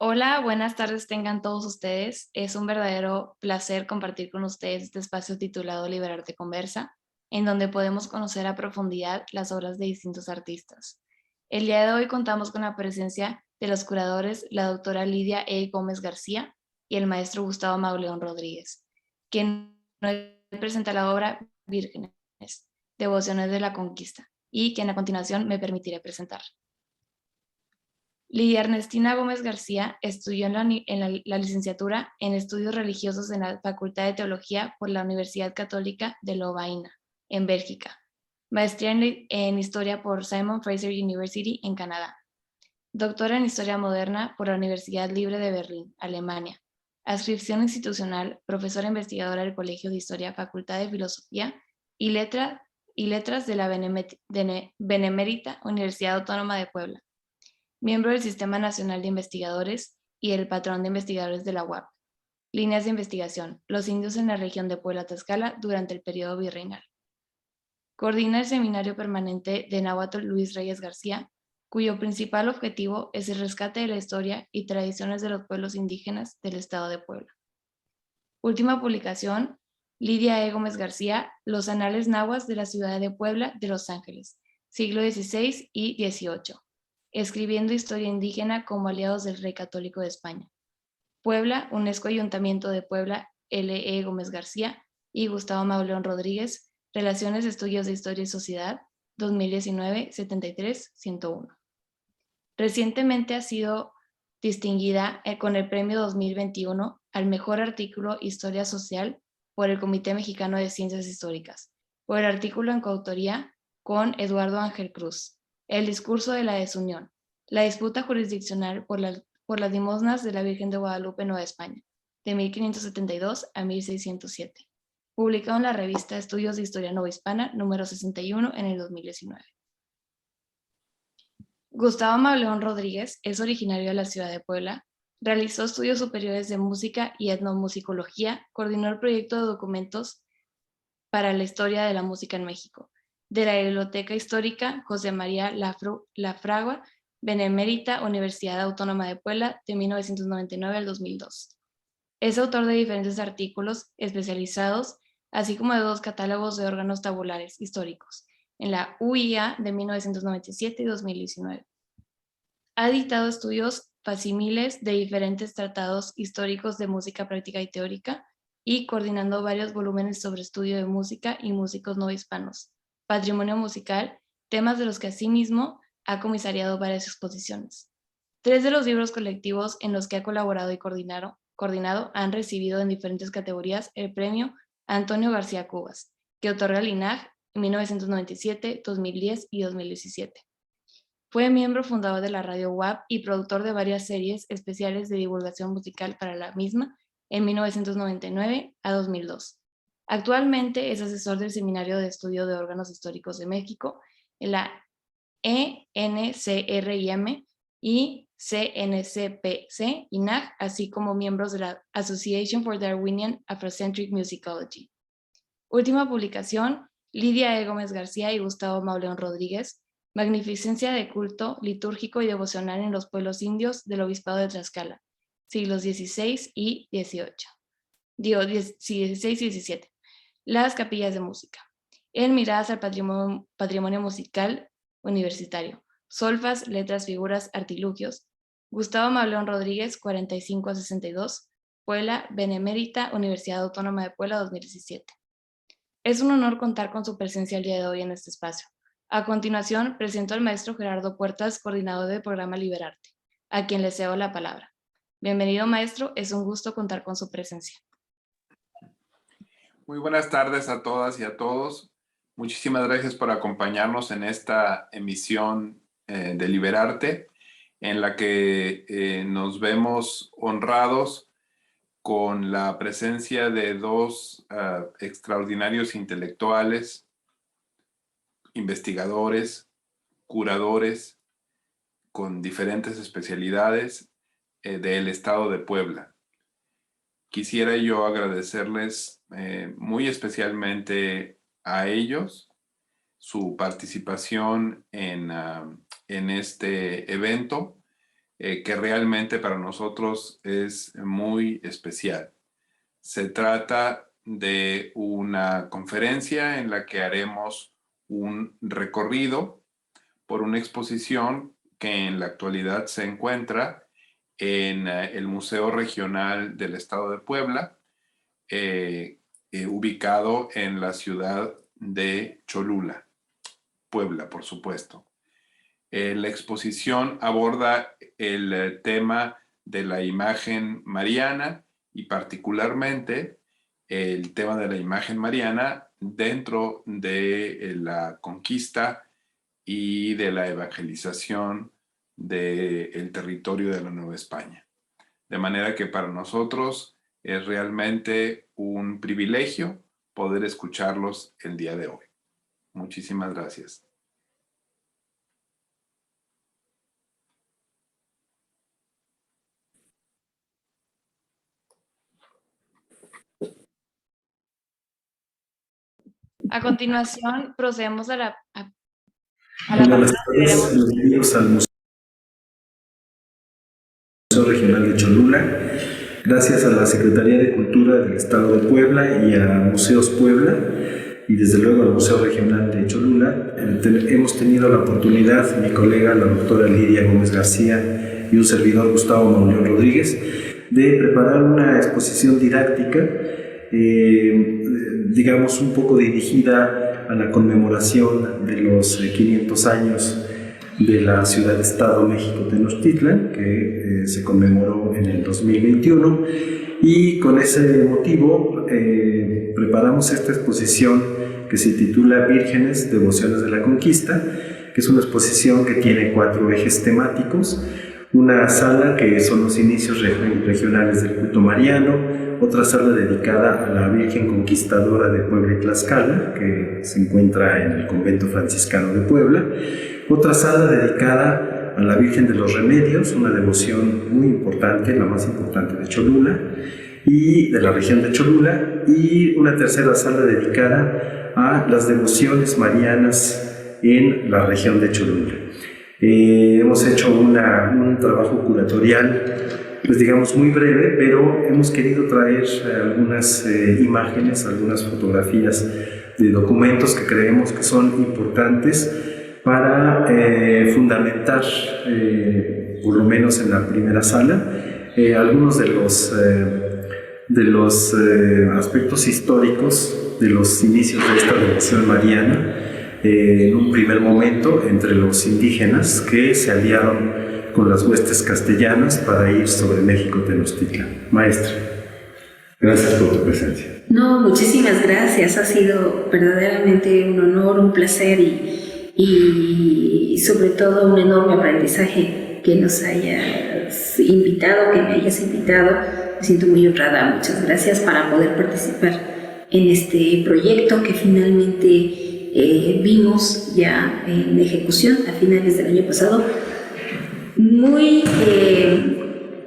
Hola, buenas tardes tengan todos ustedes. Es un verdadero placer compartir con ustedes este espacio titulado Liberarte Conversa, en donde podemos conocer a profundidad las obras de distintos artistas. El día de hoy contamos con la presencia de los curadores, la doctora Lidia E. Gómez García y el maestro Gustavo Mauleón Rodríguez, quien nos presenta la obra Vírgenes, Devociones de la Conquista, y quien a continuación me permitiré presentar. Lidia Ernestina Gómez García estudió en la licenciatura en Estudios Religiosos en la Facultad de Teología por la Universidad Católica de Lovaina, en Bélgica. Maestría en Historia por Simon Fraser University, en Canadá. Doctora en Historia Moderna por la Universidad Libre de Berlín, Alemania. Adscripción institucional, profesora investigadora del Colegio de Historia, Facultad de Filosofía y Letras de la Benemérita Universidad Autónoma de Puebla. Miembro del Sistema Nacional de Investigadores y el Patrón de Investigadores de la UAP. Líneas de investigación: los indios en la región de Puebla-Tlaxcala durante el periodo virreinal. Coordina el Seminario Permanente de Náhuatl Luis Reyes García, cuyo principal objetivo es el rescate de la historia y tradiciones de los pueblos indígenas del estado de Puebla. Última publicación: Lidia E. Gómez García, Los Anales Nahuas de la Ciudad de Puebla de Los Ángeles, siglo XVI y XVIII. Escribiendo historia indígena como aliados del Rey Católico de España. Puebla, UNESCO Ayuntamiento de Puebla, L. E. Gómez García y Gustavo Mauleón Rodríguez, Relaciones, Estudios de Historia y Sociedad, 2019, 73-101. Recientemente ha sido distinguida con el Premio 2021 al Mejor Artículo Historia Social por el Comité Mexicano de Ciencias Históricas, por el artículo en coautoría con Eduardo Ángel Cruz, El discurso de la desunión, la disputa jurisdiccional por las limosnas de la Virgen de Guadalupe, Nueva España, de 1572 a 1607, publicado en la revista Estudios de Historia Novohispana, número 61, en el 2019. Gustavo Mauleón Rodríguez es originario de la ciudad de Puebla. Realizó estudios superiores de música y etnomusicología, coordinó el proyecto de documentos para la historia de la música en México, de la Biblioteca Histórica José María Lafragua, Benemérita Universidad Autónoma de Puebla, de 1999 al 2002. Es autor de diferentes artículos especializados, así como de 2 catálogos de órganos tabulares históricos, en la UIA de 1997 y 2019. Ha editado estudios facsímiles de diferentes tratados históricos de música práctica y teórica, y coordinando varios volúmenes sobre estudio de música y músicos no hispanos, patrimonio musical, temas de los que asimismo ha comisariado varias exposiciones. 3 de los libros colectivos en los que ha colaborado y coordinado han recibido en diferentes categorías el premio Antonio García Cubas, que otorga el INAH en 1997, 2010 y 2017. Fue miembro fundador de la Radio UAP y productor de varias series especiales de divulgación musical para la misma en 1999 a 2002. Actualmente es asesor del Seminario de Estudio de Órganos Históricos de México, en la ENCRIM y CNCPC, INAG, así como miembros de la Association for Darwinian Afrocentric Musicology. Última publicación: Lidia E. Gómez García y Gustavo Mauleón Rodríguez, Magnificencia de culto litúrgico y devocional en los pueblos indios del Obispado de Tlaxcala, siglos XVI y XVIII. XVI y XVII. Las capillas de música. En Miradas al patrimonio musical universitario. Solfas, letras, figuras, artilugios. Gustavo Mauleón Rodríguez, 45 a 62. Puebla, Benemérita Universidad Autónoma de Puebla, 2017. Es un honor contar con su presencia el día de hoy en este espacio. A continuación, presento al maestro Gerardo Puertas, coordinador del programa Liberarte, a quien le cedo la palabra. Bienvenido, maestro, es un gusto contar con su presencia. Muy buenas tardes a todas y a todos. Muchísimas gracias por acompañarnos en esta emisión de Liberarte, en la que nos vemos honrados con la presencia de 2 extraordinarios intelectuales, investigadores, curadores con diferentes especialidades del estado de Puebla. Quisiera yo agradecerles muy especialmente a ellos su participación en este evento, que realmente para nosotros es muy especial. Se trata de una conferencia en la que haremos un recorrido por una exposición que en la actualidad se encuentra en el Museo Regional del Estado de Puebla, ubicado en la ciudad de Cholula, Puebla, por supuesto. La exposición aborda el tema de la imagen mariana y particularmente el tema de la imagen mariana dentro de la conquista y de la evangelización del territorio de la Nueva España. De manera que para nosotros es realmente un privilegio poder escucharlos el día de hoy. Muchísimas gracias. A continuación, procedemos a la Buenas tardes, bienvenidos al Museo Regional de Cholula. Gracias a la Secretaría de Cultura del Estado de Puebla y a Museos Puebla, y desde luego al Museo Regional de Cholula, hemos tenido la oportunidad, mi colega, la doctora Lidia Gómez García, y un servidor, Gustavo Mauleón Rodríguez, de preparar una exposición didáctica, digamos un poco dirigida a la conmemoración de los 500 años de la ciudad-estado México Tenochtitlan, que se conmemoró en el 2021, y con ese motivo preparamos esta exposición que se titula Vírgenes, Devociones de la Conquista, que es una exposición que tiene 4 ejes temáticos: una sala que son los inicios regionales del culto mariano, otra sala dedicada a la Virgen Conquistadora de Puebla y Tlaxcala, que se encuentra en el convento franciscano de Puebla, otra sala dedicada a la Virgen de los Remedios, una devoción muy importante, la más importante de Cholula y de la región de Cholula, y una tercera sala dedicada a las devociones marianas en la región de Cholula. Hemos hecho un trabajo curatorial, pues digamos muy breve, pero hemos querido traer algunas imágenes, algunas fotografías de documentos que creemos que son importantes para fundamentar, por lo menos en la primera sala, algunos de los aspectos históricos de los inicios de esta devoción mariana, en un primer momento entre los indígenas que se aliaron con las huestes castellanas para ir sobre México Tenochtitlan. Maestra, gracias por tu presencia. No, muchísimas gracias. Ha sido verdaderamente un honor, un placer y sobre todo un enorme aprendizaje que nos hayas invitado, que me hayas invitado. Me siento muy honrada. Muchas gracias para poder participar en este proyecto que finalmente vimos ya en ejecución a finales del año pasado. Muy,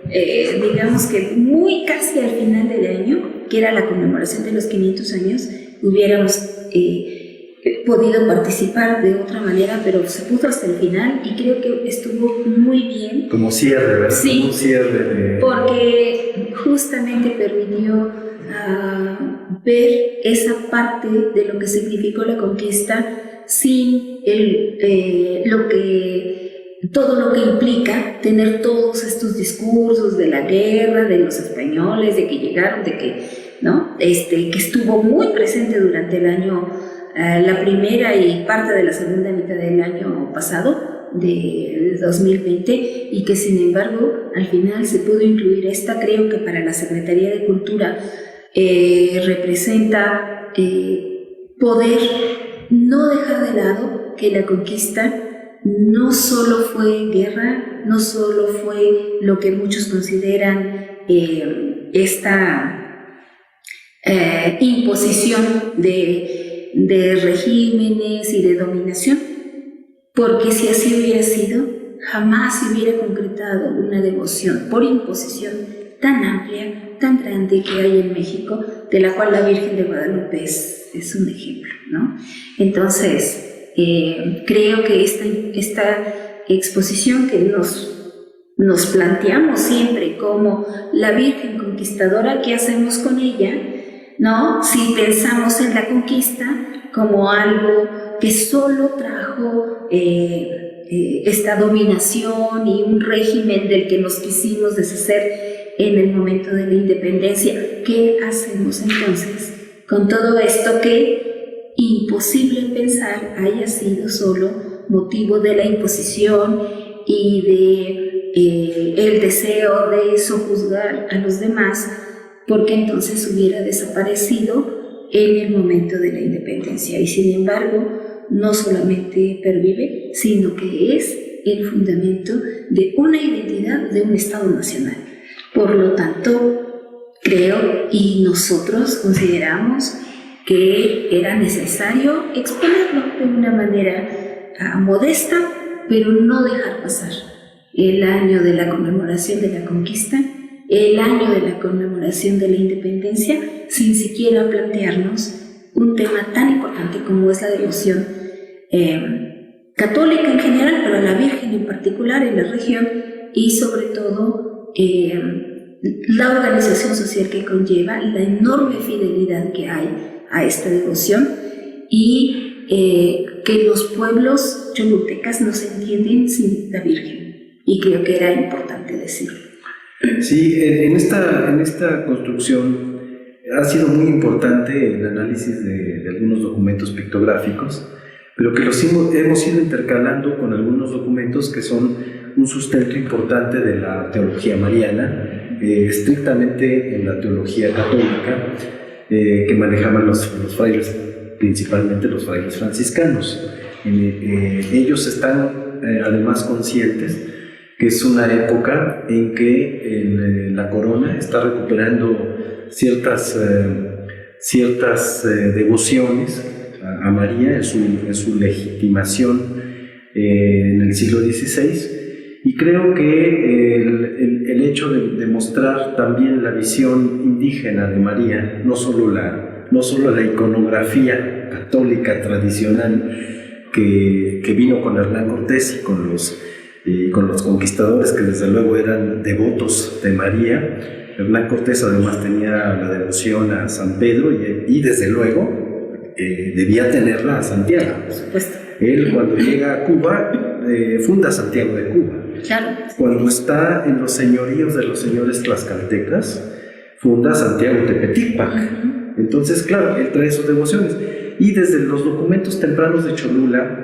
digamos que muy casi al final del año, que era la conmemoración de los 500 años, hubiéramos podido participar de otra manera, pero se puso hasta el final y creo que estuvo muy bien. Como cierre, ¿verdad? Sí, como cierre de... porque justamente permitió ver esa parte de lo que significó la conquista sin todo lo que implica tener todos estos discursos de la guerra, de los españoles, de que llegaron, de que, ¿no? Que estuvo muy presente durante el año, la primera y parte de la segunda mitad del año pasado, del 2020, y que sin embargo al final se pudo incluir esta. Creo que para la Secretaría de Cultura representa poder no dejar de lado que la conquista no solo fue guerra, no solo fue lo que muchos consideran esta imposición de regímenes y de dominación, porque si así hubiera sido, jamás se hubiera concretado una devoción por imposición tan amplia, tan grande que hay en México, de la cual la Virgen de Guadalupe es un ejemplo, ¿no? Entonces, creo que esta exposición que nos nos planteamos siempre como la Virgen Conquistadora, ¿qué hacemos con ella? ¿No? Si pensamos en la conquista como algo que solo trajo esta dominación y un régimen del que nos quisimos deshacer en el momento de la independencia, ¿qué hacemos entonces con todo esto que imposible pensar haya sido solo motivo de la imposición y de el deseo de sojuzgar a los demás, porque entonces hubiera desaparecido en el momento de la independencia? Y sin embargo, no solamente pervive, sino que es el fundamento de una identidad de un Estado nacional. Por lo tanto, creo y nosotros consideramos que era necesario exponerlo de una manera modesta, pero no dejar pasar el año de la conmemoración de la conquista, el año de la conmemoración de la independencia, sin siquiera plantearnos un tema tan importante como es la devoción católica en general, pero a la Virgen en particular en la región, y sobre todo la organización social que conlleva, la enorme fidelidad que hay a esta devoción, y que los pueblos cholultecas no se entienden sin la Virgen, y creo que era importante decirlo. Sí, en esta construcción ha sido muy importante el análisis de algunos documentos pictográficos, pero que los hemos ido intercalando con algunos documentos que son un sustento importante de la teología mariana, estrictamente en la teología católica, que manejaban los frailes, principalmente los frailes franciscanos. Ellos están además conscientes que es una época en que la corona está recuperando ciertas devociones a María en su legitimación en el siglo XVI, y creo que el hecho de mostrar también la visión indígena de María, no solo la iconografía católica tradicional que vino con Hernán Cortés y con los conquistadores, que desde luego eran devotos de María. Hernán Cortés además tenía la devoción a San Pedro y desde luego debía tenerla a Santiago. Por supuesto. Él, cuando llega a Cuba, funda Santiago de Cuba. Claro. Cuando está en los señoríos de los señores tlaxcaltecas, funda Santiago Tepeticpac. Entonces, claro, él trae sus devociones. Y desde los documentos tempranos de Cholula,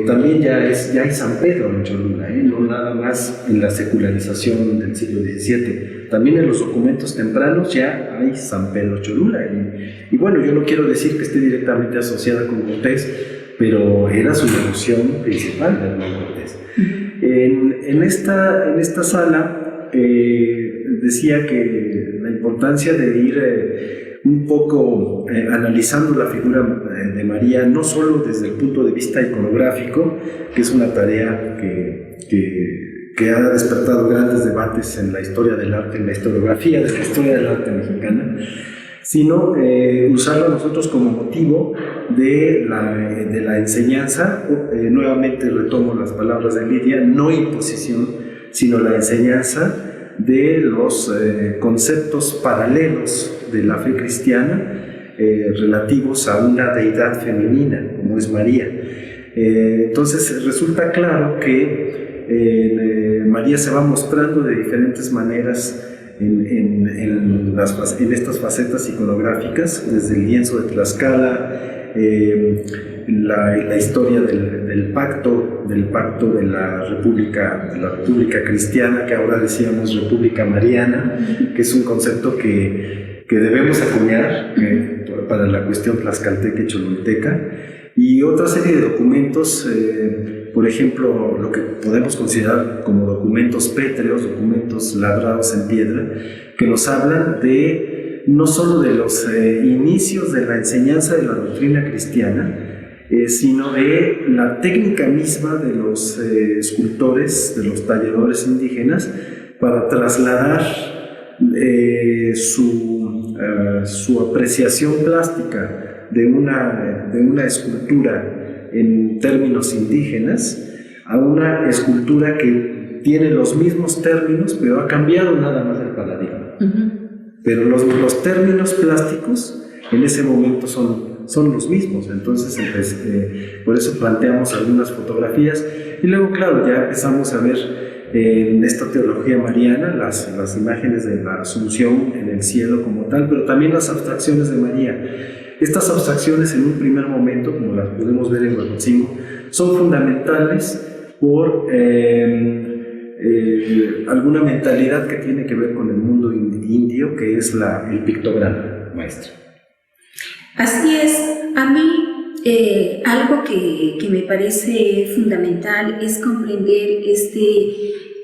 también ya hay San Pedro en Cholula, no nada más en la secularización del siglo XVII. También en los documentos tempranos ya hay San Pedro Cholula. Y bueno, yo no quiero decir que esté directamente asociada con Cortés, pero era su devoción principal de Hernán Cortés. En esta sala decía que la importancia de ir un poco analizando la figura de María, no solo desde el punto de vista iconográfico, que es una tarea que ha despertado grandes debates en la historia del arte, en la historiografía de la historia del arte mexicana, sino usarlo nosotros como motivo de la enseñanza. Nuevamente retomo las palabras de Lidia: no imposición, sino la enseñanza de los conceptos paralelos de la fe cristiana relativos a una deidad femenina como es María. Entonces resulta claro que María se va mostrando de diferentes maneras en estas facetas iconográficas, desde el lienzo de Tlaxcala, la historia del pacto de la República Cristiana, que ahora decíamos República Mariana, que es un concepto que debemos acuñar para la cuestión tlaxcalteca y cholulteca, y otra serie de documentos, por ejemplo, lo que podemos considerar como documentos pétreos, documentos labrados en piedra, que nos hablan no solo de los inicios de la enseñanza de la doctrina cristiana, sino de la técnica misma de los escultores, de los talladores indígenas, para trasladar su apreciación plástica de una escultura en términos indígenas a una escultura que tiene los mismos términos, pero ha cambiado nada más el paradigma. Pero los términos plásticos en ese momento son los mismos. Entonces, por eso planteamos algunas fotografías. Y luego, claro, ya empezamos a ver en esta teología mariana las imágenes de la Asunción en el cielo como tal, pero también las abstracciones de María. Estas abstracciones, en un primer momento, como las podemos ver en Huejotzingo, son fundamentales por alguna mentalidad que tiene que ver con el mundo indio, que es el pictograma, maestra. Así es. A mí algo que me parece fundamental es comprender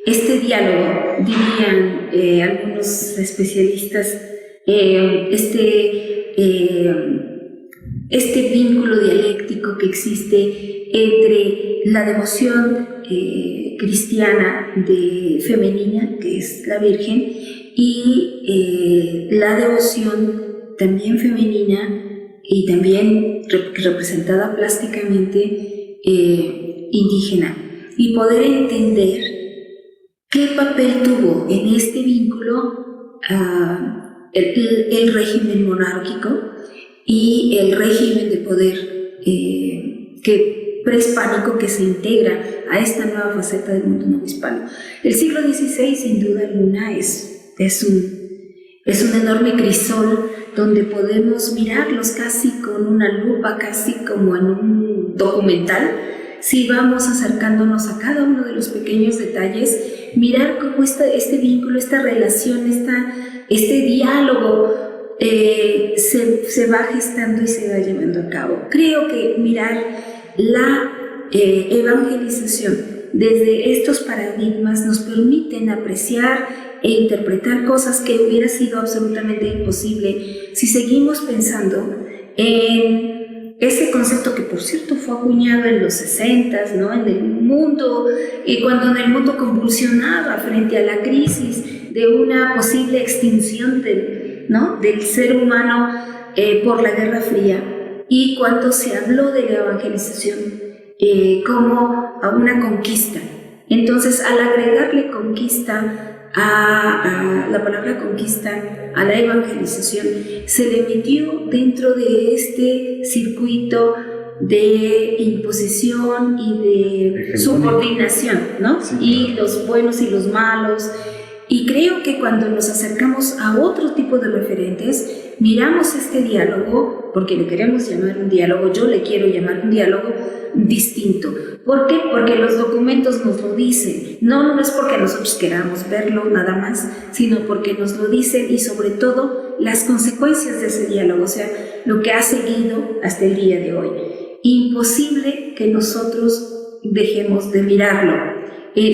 este diálogo, dirían algunos especialistas, este vínculo dialéctico que existe entre la devoción cristiana femenina, que es la Virgen, y la devoción también femenina y también representada plásticamente indígena, y poder entender qué papel tuvo en este vínculo el régimen monárquico y el régimen de poder prehispánico que se integra a esta nueva faceta del mundo no hispano. El siglo XVI, sin duda alguna, es un enorme crisol donde podemos mirarlos casi con una lupa, casi como en un documental. Si vamos acercándonos a cada uno de los pequeños detalles, mirar cómo este vínculo, esta relación, este diálogo se va gestando y se va llevando a cabo. Creo que mirar la evangelización desde estos paradigmas nos permiten apreciar e interpretar cosas que hubiera sido absolutamente imposible si seguimos pensando en ese concepto que, por cierto, fue acuñado en los 60s, ¿no? En el mundo, cuando en el mundo convulsionaba frente a la crisis de una posible extinción del ser humano por la Guerra Fría, y cuando se habló de la evangelización como a una conquista. Entonces, al agregarle conquista a la palabra conquista, a la evangelización, se le metió dentro de este circuito de imposición y de subordinación, ¿no? Sí, y los buenos y los malos. Y creo que cuando nos acercamos a otro tipo de referentes, miramos este diálogo, porque le queremos llamar un diálogo, yo le quiero llamar un diálogo distinto. ¿Por qué? Porque los documentos nos lo dicen. No es porque nosotros queramos verlo nada más, sino porque nos lo dicen, y sobre todo las consecuencias de ese diálogo, o sea, lo que ha seguido hasta el día de hoy. Imposible que nosotros dejemos de mirarlo,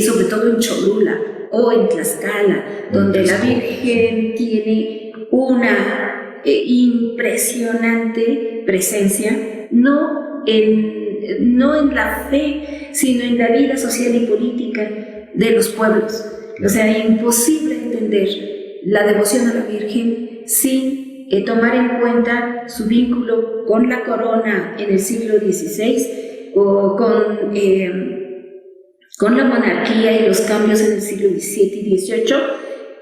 sobre todo en Cholula o en Tlaxcala, donde la Virgen tiene una impresionante presencia, no en la fe, sino en la vida social y política de los pueblos. O sea, imposible entender la devoción a la Virgen sin tomar en cuenta su vínculo con la corona en el siglo XVI o con la monarquía y los cambios en el siglo XVII y XVIII,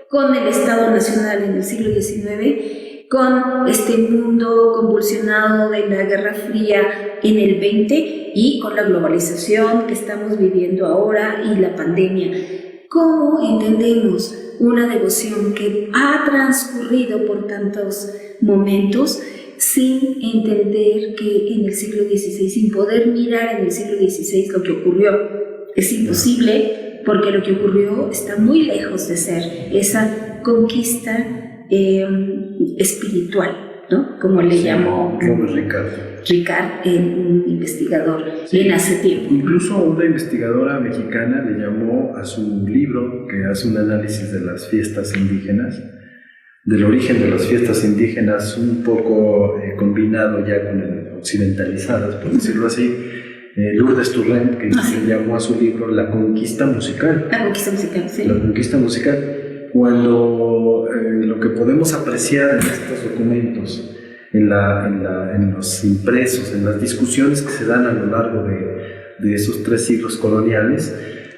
con el Estado Nacional en el siglo XIX, con este mundo convulsionado de la Guerra Fría en el XX y con la globalización que estamos viviendo ahora y la pandemia. ¿Cómo entendemos una devoción que ha transcurrido por tantos momentos sin entender que en el siglo XVI, sin poder mirar en el siglo XVI lo que ocurrió? Es imposible, porque lo que ocurrió está muy lejos de ser esa conquista espiritual, ¿no? Como le llamó Ricard, un investigador en hace tiempo. Incluso una investigadora mexicana le llamó a su libro, que hace un análisis de las fiestas indígenas, del origen de las fiestas indígenas, un poco combinado ya con occidentalizadas, por decirlo así. Lourdes Turrent, que se llamó a su libro La Conquista Musical. La Conquista Musical, sí. La Conquista Musical. Cuando lo que podemos apreciar en estos documentos, en los impresos, en las discusiones que se dan a lo largo de esos 3 siglos coloniales,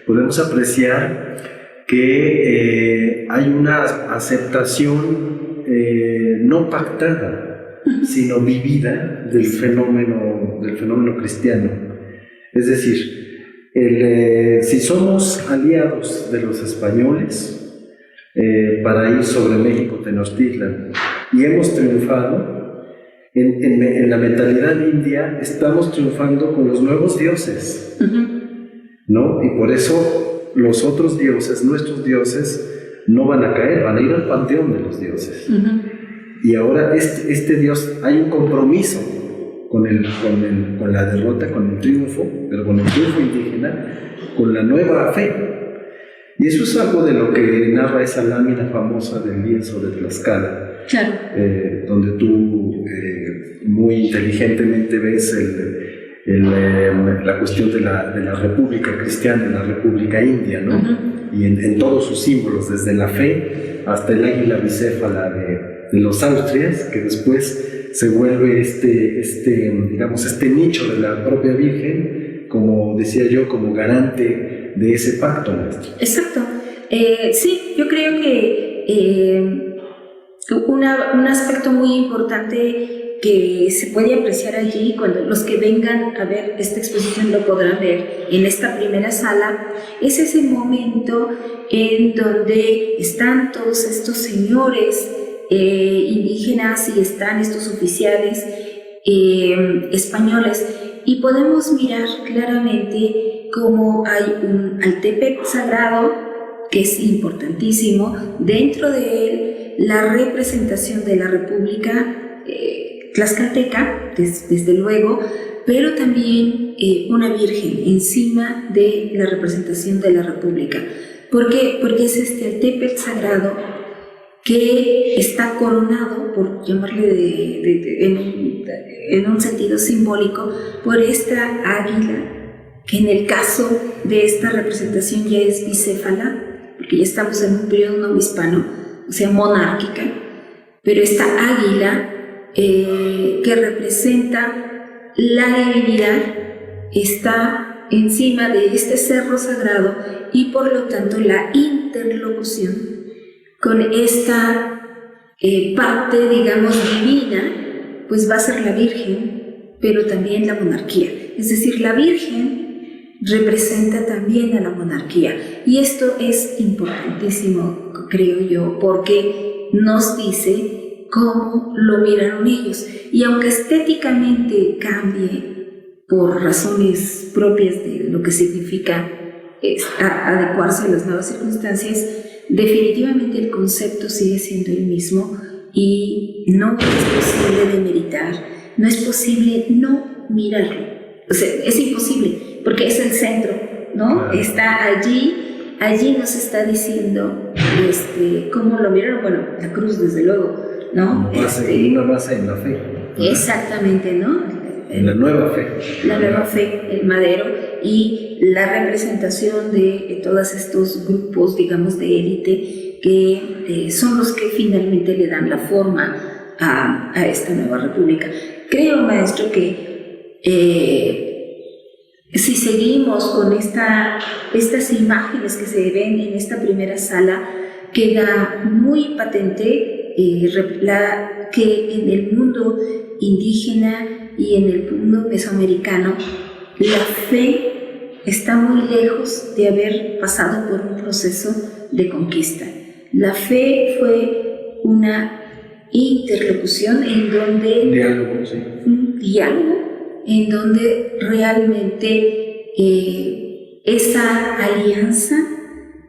podemos apreciar que hay una aceptación no pactada, sino vivida del fenómeno cristiano. Es decir, si somos aliados de los españoles para ir sobre México Tenochtitlan y hemos triunfado, en la mentalidad india estamos triunfando con los nuevos dioses, ¿no? Y por eso los otros dioses, nuestros dioses, no van a caer, van a ir al panteón de los dioses. Y ahora este dios, hay un compromiso con la derrota, con el triunfo, pero con el triunfo indígena, con la nueva fe. Y eso es algo de lo que narra esa lámina famosa del lienzo de Tlaxcala, claro. Donde tú muy inteligentemente ves la cuestión de la República Cristiana y la República India, ¿no? Y en todos sus símbolos, desde la fe hasta el águila bicéfala de los Austrias, que después se vuelve digamos, este nicho de la propia Virgen, como decía yo, como garante de ese pacto, maestro. Exacto. Sí, yo creo que un aspecto muy importante que se puede apreciar allí, cuando los que vengan a ver esta exposición lo podrán ver en esta primera sala, es ese momento en donde están todos estos señores indígenas y están estos oficiales españoles, y podemos mirar claramente cómo hay un Altepec sagrado que es importantísimo, dentro de él la representación de la República tlaxcalteca, desde luego, pero también una virgen encima de la representación de la República. ¿Por qué? Porque es este Altepec sagrado que está coronado, por llamarle en un sentido simbólico, por esta águila, que en el caso de esta representación ya es bicéfala, porque ya estamos en un periodo novohispano, o sea, monárquica, pero esta águila que representa la divinidad está encima de este cerro sagrado, y por lo tanto la interlocución con esta parte, digamos, divina, pues va a ser la Virgen, pero también la monarquía. Es decir, la Virgen representa también a la monarquía, y esto es importantísimo, creo yo, porque nos dice cómo lo miraron ellos. Y aunque estéticamente cambie por razones propias de lo que significa adecuarse a las nuevas circunstancias, definitivamente el concepto sigue siendo el mismo, y no es posible demeritar, no es posible no mirarlo. O sea, es imposible, porque es el centro, ¿no? Está allí nos está diciendo cómo lo miraron. Bueno, la cruz, desde luego, ¿no? Una base en la fe. Exactamente, ¿no? En la nueva fe. La nueva fe, el madero, y la representación de todos estos grupos, digamos, de élite, que son los que finalmente le dan la forma a esta nueva república. Creo, maestro, que si seguimos con estas imágenes que se ven en esta primera sala, queda muy patente que en el mundo indígena y en el mundo mesoamericano la fe está muy lejos de haber pasado por un proceso de conquista. La fe fue una interlocución en donde... Un diálogo en donde realmente esa alianza,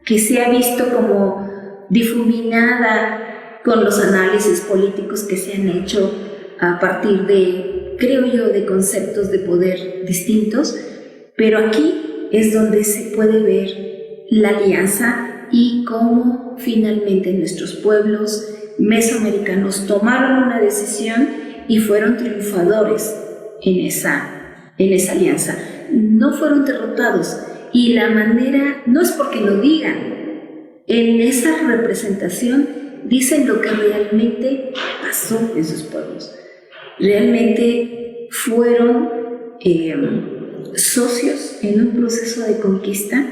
que se ha visto como difuminada con los análisis políticos que se han hecho a partir de, creo yo, de conceptos de poder distintos, pero aquí es donde se puede ver la alianza y cómo finalmente nuestros pueblos mesoamericanos tomaron una decisión y fueron triunfadores en esa alianza. No fueron derrotados, y la manera, no es porque lo digan, en esa representación dicen lo que realmente pasó en sus pueblos. Realmente fueron socios en un proceso de conquista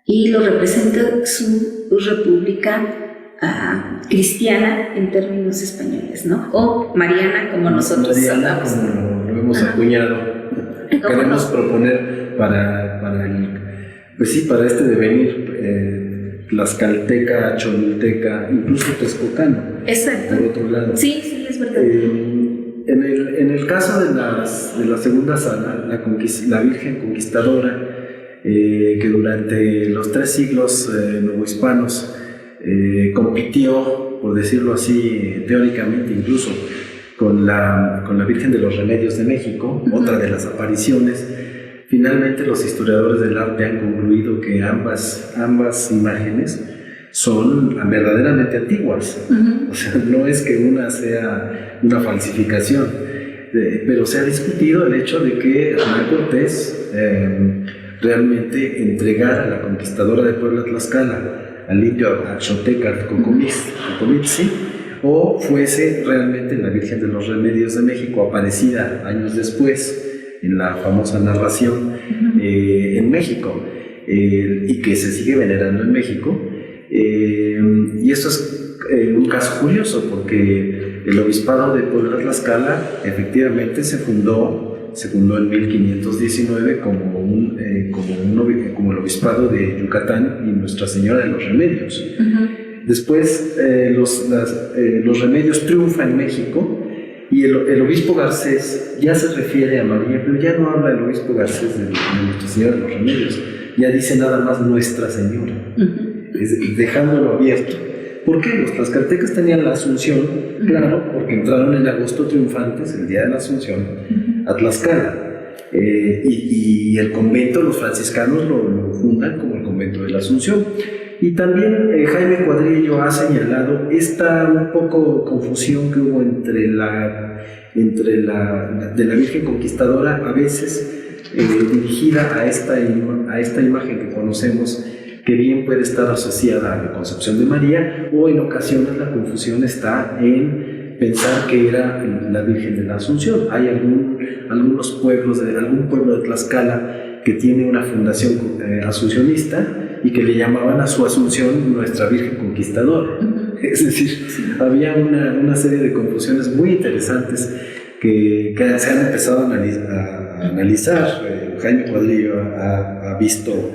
y lo representa su república cristiana en términos españoles, ¿no? O mariana, como nosotros Mariana, hablamos. como lo hemos acuñado. Queremos proponer para este devenir tlaxcalteca, cholulteca, incluso texcocano. Exacto. Por otro lado. Sí, es verdad. En el caso de la segunda sala, la Virgen Conquistadora, que durante los 3 siglos novohispanos compitió, por decirlo así, teóricamente incluso, con la Virgen de los Remedios de México, otra de las apariciones. Finalmente los historiadores del arte han concluido que ambas imágenes son verdaderamente antiguas. O sea, no es que una sea una falsificación, pero se ha discutido el hecho de que Hernán Cortés realmente entregara a la conquistadora de Puebla, Tlaxcala, al indio Axoteca Cocomitzi, o fuese realmente la Virgen de los Remedios de México, aparecida años después en la famosa narración en México, y que se sigue venerando en México. Y esto es un caso curioso, porque el obispado de Puebla, Tlaxcala, efectivamente se fundó en 1519 como el obispado de Yucatán y Nuestra Señora de los Remedios. Después los Remedios triunfan en México, y el obispo Garcés ya se refiere a María, pero ya no habla el obispo Garcés de Nuestra Señora de los Remedios, ya dice nada más Nuestra Señora, dejándolo abierto. ¿Por qué? Los tlaxcaltecas tenían la Asunción, claro, porque entraron en agosto triunfantes, el día de la Asunción, a Tlaxcala. Y el convento, los franciscanos lo fundan como el convento de la Asunción. Y también Jaime Cuadrillo ha señalado esta un poco confusión que hubo entre la de la Virgen Conquistadora, a veces dirigida a esta imagen que conocemos, que bien puede estar asociada a la concepción de María, o en ocasiones la confusión está en pensar que era la Virgen de la Asunción. Hay algún pueblo de Tlaxcala que tiene una fundación asuncionista y que le llamaban a su Asunción Nuestra Virgen Conquistadora. Es decir, había una serie de confusiones muy interesantes que se han empezado a analizar. Jaime Cuadrillo ha visto,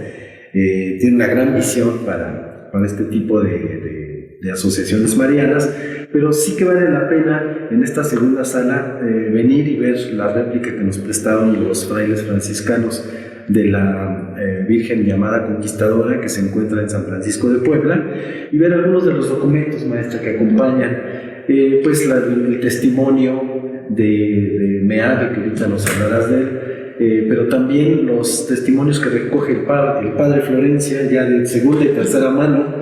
tiene una gran visión para este tipo de asociaciones marianas, pero sí que vale la pena en esta segunda sala venir y ver la réplica que nos prestaron los frailes franciscanos de la Virgen llamada Conquistadora, que se encuentra en San Francisco de Puebla, y ver algunos de los documentos, maestra, que acompañan el testimonio de Meade, que ahorita nos hablarás de él, pero también los testimonios que recoge el padre Florencia, ya de segunda y tercera mano,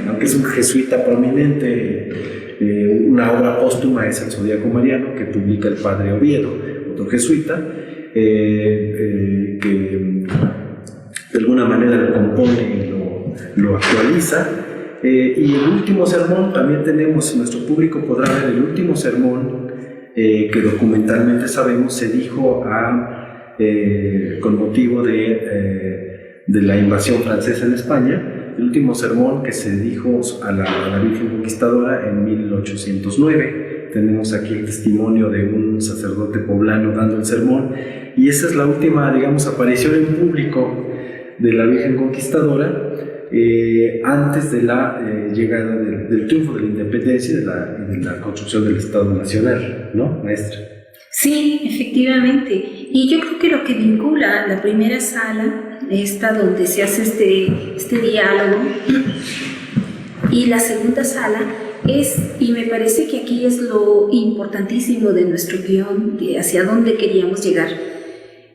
aunque es un jesuita prominente. Una obra póstuma es El Zodíaco Mariano, que publica el padre Oviedo, otro jesuita, que de alguna manera lo compone y lo actualiza. Y el último sermón, también tenemos, nuestro público podrá ver el último sermón que documentalmente sabemos se dijo con motivo de la invasión francesa en España. El último sermón que se dijo a la Virgen Conquistadora en 1809. Tenemos aquí el testimonio de un sacerdote poblano dando el sermón, y esa es la última, digamos, aparición en público de la Virgen Conquistadora antes de la llegada del triunfo de la independencia y de la construcción del Estado Nacional, ¿no, maestra? Sí, efectivamente. Y yo creo que lo que vincula la primera sala, esta donde se hace este diálogo, y la segunda sala y me parece que aquí es lo importantísimo de nuestro guión, de hacia dónde queríamos llegar,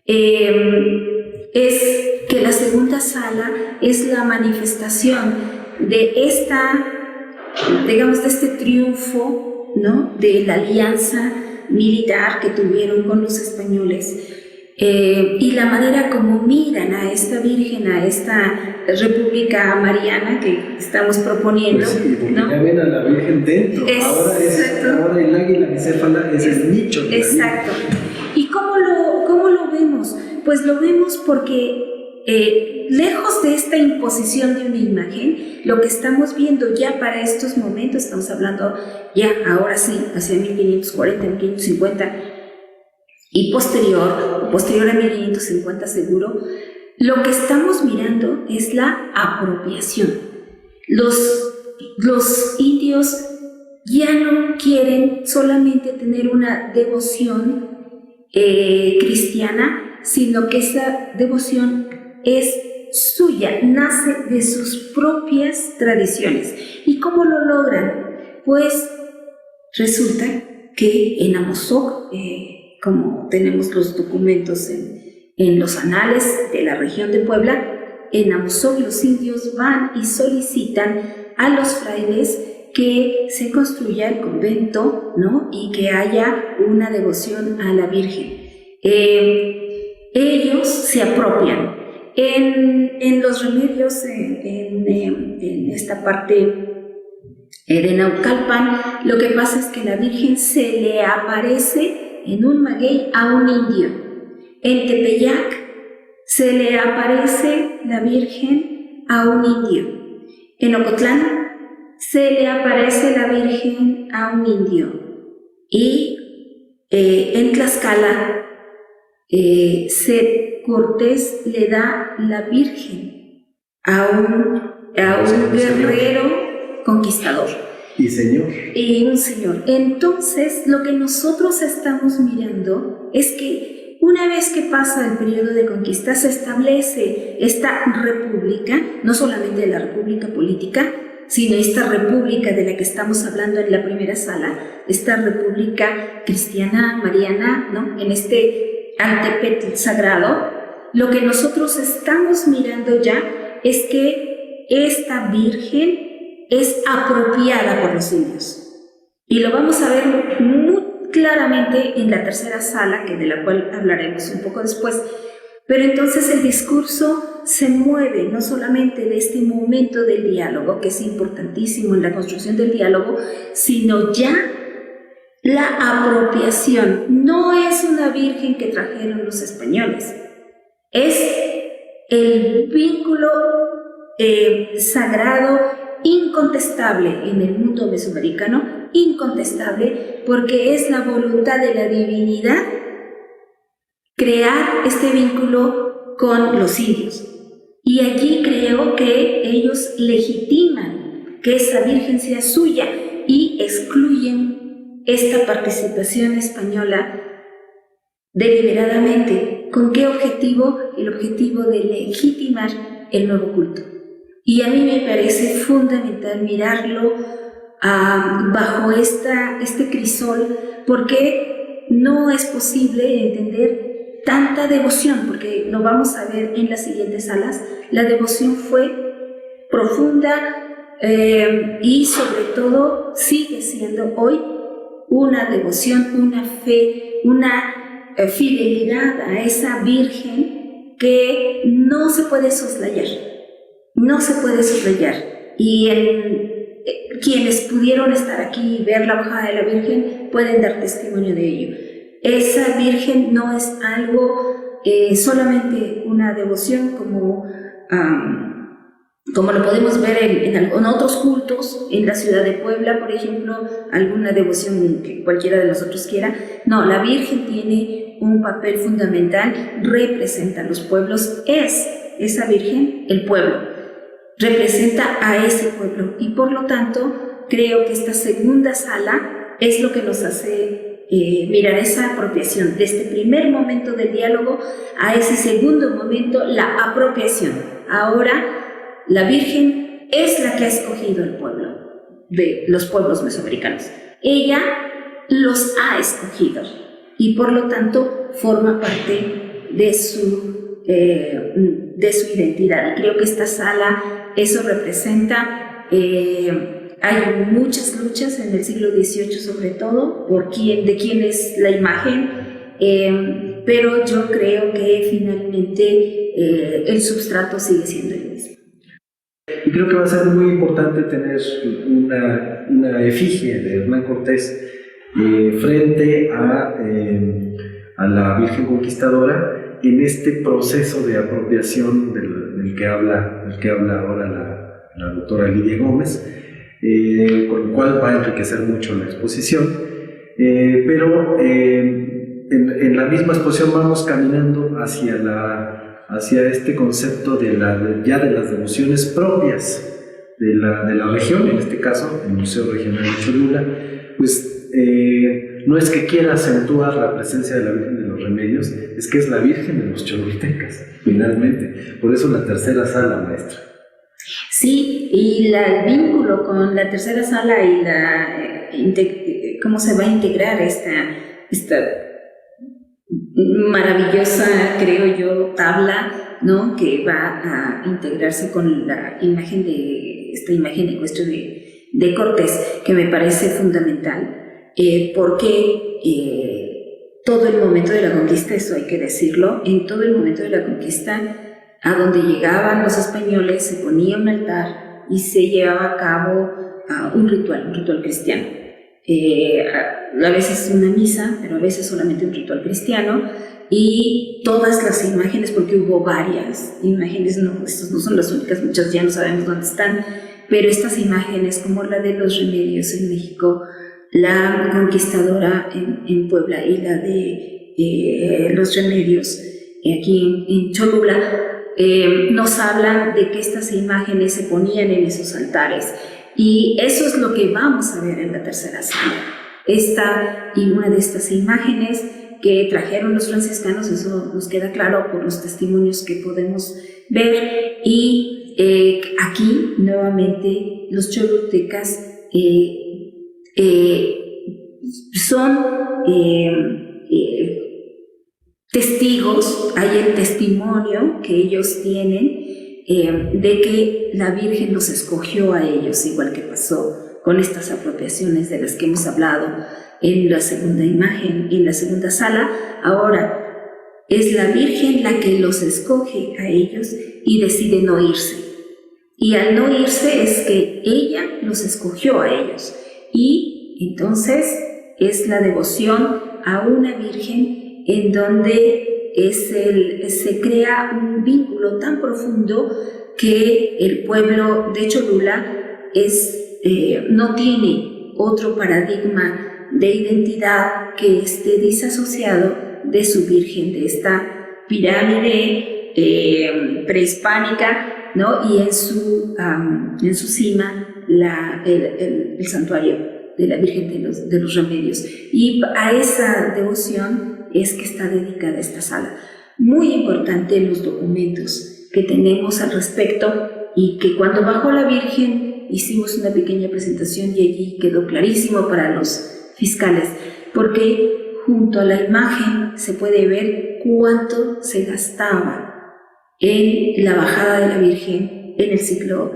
es que la segunda sala es la manifestación de de este triunfo, ¿no?, de la alianza militar que tuvieron con los españoles, y la manera como miran a esta Virgen, a esta República Mariana que estamos proponiendo. Pues sí, porque ¿no? ya ven a la Virgen dentro. Ahora el águila bicéfala es el nicho de la Exacto. ¿Y cómo lo vemos? Pues lo vemos porque lejos de esta imposición de una imagen, lo que estamos viendo ya para estos momentos, estamos hablando ya ahora sí, hacia 1540, 1550 y posterior a 1550 seguro, lo que estamos mirando es la apropiación. Los indios ya no quieren solamente tener una devoción cristiana, sino que esa devoción es suya, nace de sus propias tradiciones. ¿Y cómo lo logran? Pues resulta que en Amozoc, como tenemos los documentos en los anales de la región de Puebla, en Amozoc los indios van y solicitan a los frailes que se construya el convento, ¿no? Y que haya una devoción a la Virgen. Ellos se apropian. En los remedios, en esta parte de Naucalpan, lo que pasa es que la Virgen se le aparece en un maguey a un indio. En Tepeyac se le aparece la Virgen a un indio. En Ocotlán se le aparece la Virgen a un indio. Y en Tlaxcala, Cortés le da la Virgen a un guerrero conquistador. Y señor. Y un señor. Entonces, lo que nosotros estamos mirando es que una vez que pasa el periodo de conquista, se establece esta república, no solamente la república política, sino esta república de la que estamos hablando en la primera sala, esta república cristiana, mariana, ¿no? En este Antepetl sagrado. Lo que nosotros estamos mirando ya es que esta Virgen es apropiada por los indios. Y lo vamos a ver muy claramente en la tercera sala, de la cual hablaremos un poco después. Pero entonces el discurso se mueve no solamente de este momento del diálogo, que es importantísimo en la construcción del diálogo, sino ya la apropiación. No es una Virgen que trajeron los españoles, es el vínculo sagrado incontestable en el mundo mesoamericano, incontestable porque es la voluntad de la divinidad crear este vínculo con los indios. Y allí creo que ellos legitiman que esa Virgen sea suya y excluyen esta participación española deliberadamente. ¿Con qué objetivo? El objetivo de legitimar el nuevo culto. Y a mí me parece fundamental mirarlo bajo este crisol, porque no es posible entender tanta devoción, porque lo vamos a ver en las siguientes salas. La devoción fue profunda y sobre todo sigue siendo hoy una devoción, una fe, una fidelidad a esa Virgen que no se puede soslayar, no se puede soslayar. Y quienes pudieron estar aquí y ver la bajada de la Virgen pueden dar testimonio de ello. Esa Virgen no es algo solamente una devoción como lo podemos ver en otros cultos, en la ciudad de Puebla, por ejemplo, alguna devoción que cualquiera de nosotros quiera. No, la Virgen tiene un papel fundamental, representa a los pueblos, es esa Virgen el pueblo, representa a ese pueblo, y por lo tanto creo que esta segunda sala es lo que nos hace mirar esa apropiación, de este primer momento del diálogo a ese segundo momento, la apropiación. Ahora la Virgen es la que ha escogido el pueblo, de los pueblos mesoamericanos. Ella los ha escogido y por lo tanto forma parte de su identidad. Y creo que esta sala eso representa. Hay muchas luchas en el siglo XVIII, sobre todo, de quién es la imagen, pero yo creo que finalmente el substrato sigue siendo el mismo. Y creo que va a ser muy importante tener una efigie de Hernán Cortés frente a la Virgen Conquistadora, en este proceso de apropiación del que habla ahora la doctora Lidia Gómez, con lo cual va a enriquecer mucho la exposición, pero en la misma exposición vamos caminando hacia este concepto de las devociones propias de la región, en este caso el Museo Regional de Cholula. Pues no es que quiera acentuar la presencia de la Virgen de los Remedios, es que es la Virgen de los cholultecas, finalmente. Por eso la tercera sala, maestra. Sí, y el vínculo con la tercera sala y cómo se va a integrar esta maravillosa, creo yo, tabla, ¿no?, que va a integrarse con la imagen esta imagen ecuestre de Cortés, que me parece fundamental, porque todo el momento de la conquista, eso hay que decirlo, en todo el momento de la conquista, a donde llegaban los españoles se ponía un altar y se llevaba a cabo un ritual cristiano. A veces una misa, pero a veces solamente un ritual cristiano, y todas las imágenes, porque hubo varias imágenes, estas no son las únicas, muchas ya no sabemos dónde están, pero estas imágenes, como la de los Remedios en México, la Conquistadora en Puebla y la de los Remedios aquí en Cholula, nos hablan de que estas imágenes se ponían en esos altares, y eso es lo que vamos a ver en la tercera sala. Esta y una de estas imágenes que trajeron los franciscanos, eso nos queda claro por los testimonios que podemos ver, y aquí nuevamente los cholultecas son testigos, hay el testimonio que ellos tienen de que la Virgen los escogió a ellos, igual que pasó con estas apropiaciones de las que hemos hablado en la segunda imagen, en la segunda sala. Ahora es la Virgen la que los escoge a ellos y decide no irse. Y al no irse es que ella los escogió a ellos. Y entonces es la devoción a una Virgen en donde se crea un vínculo tan profundo que el pueblo de Cholula no tiene otro paradigma de identidad que esté disasociado de su Virgen, de esta pirámide prehispánica, ¿no? Y en su cima el santuario de la Virgen de los Remedios. Y a esa devoción es que está dedicada esta sala. Muy importante los documentos que tenemos al respecto, y que cuando bajó la Virgen hicimos una pequeña presentación y allí quedó clarísimo para los fiscales, porque junto a la imagen se puede ver cuánto se gastaba en la bajada de la Virgen en el siglo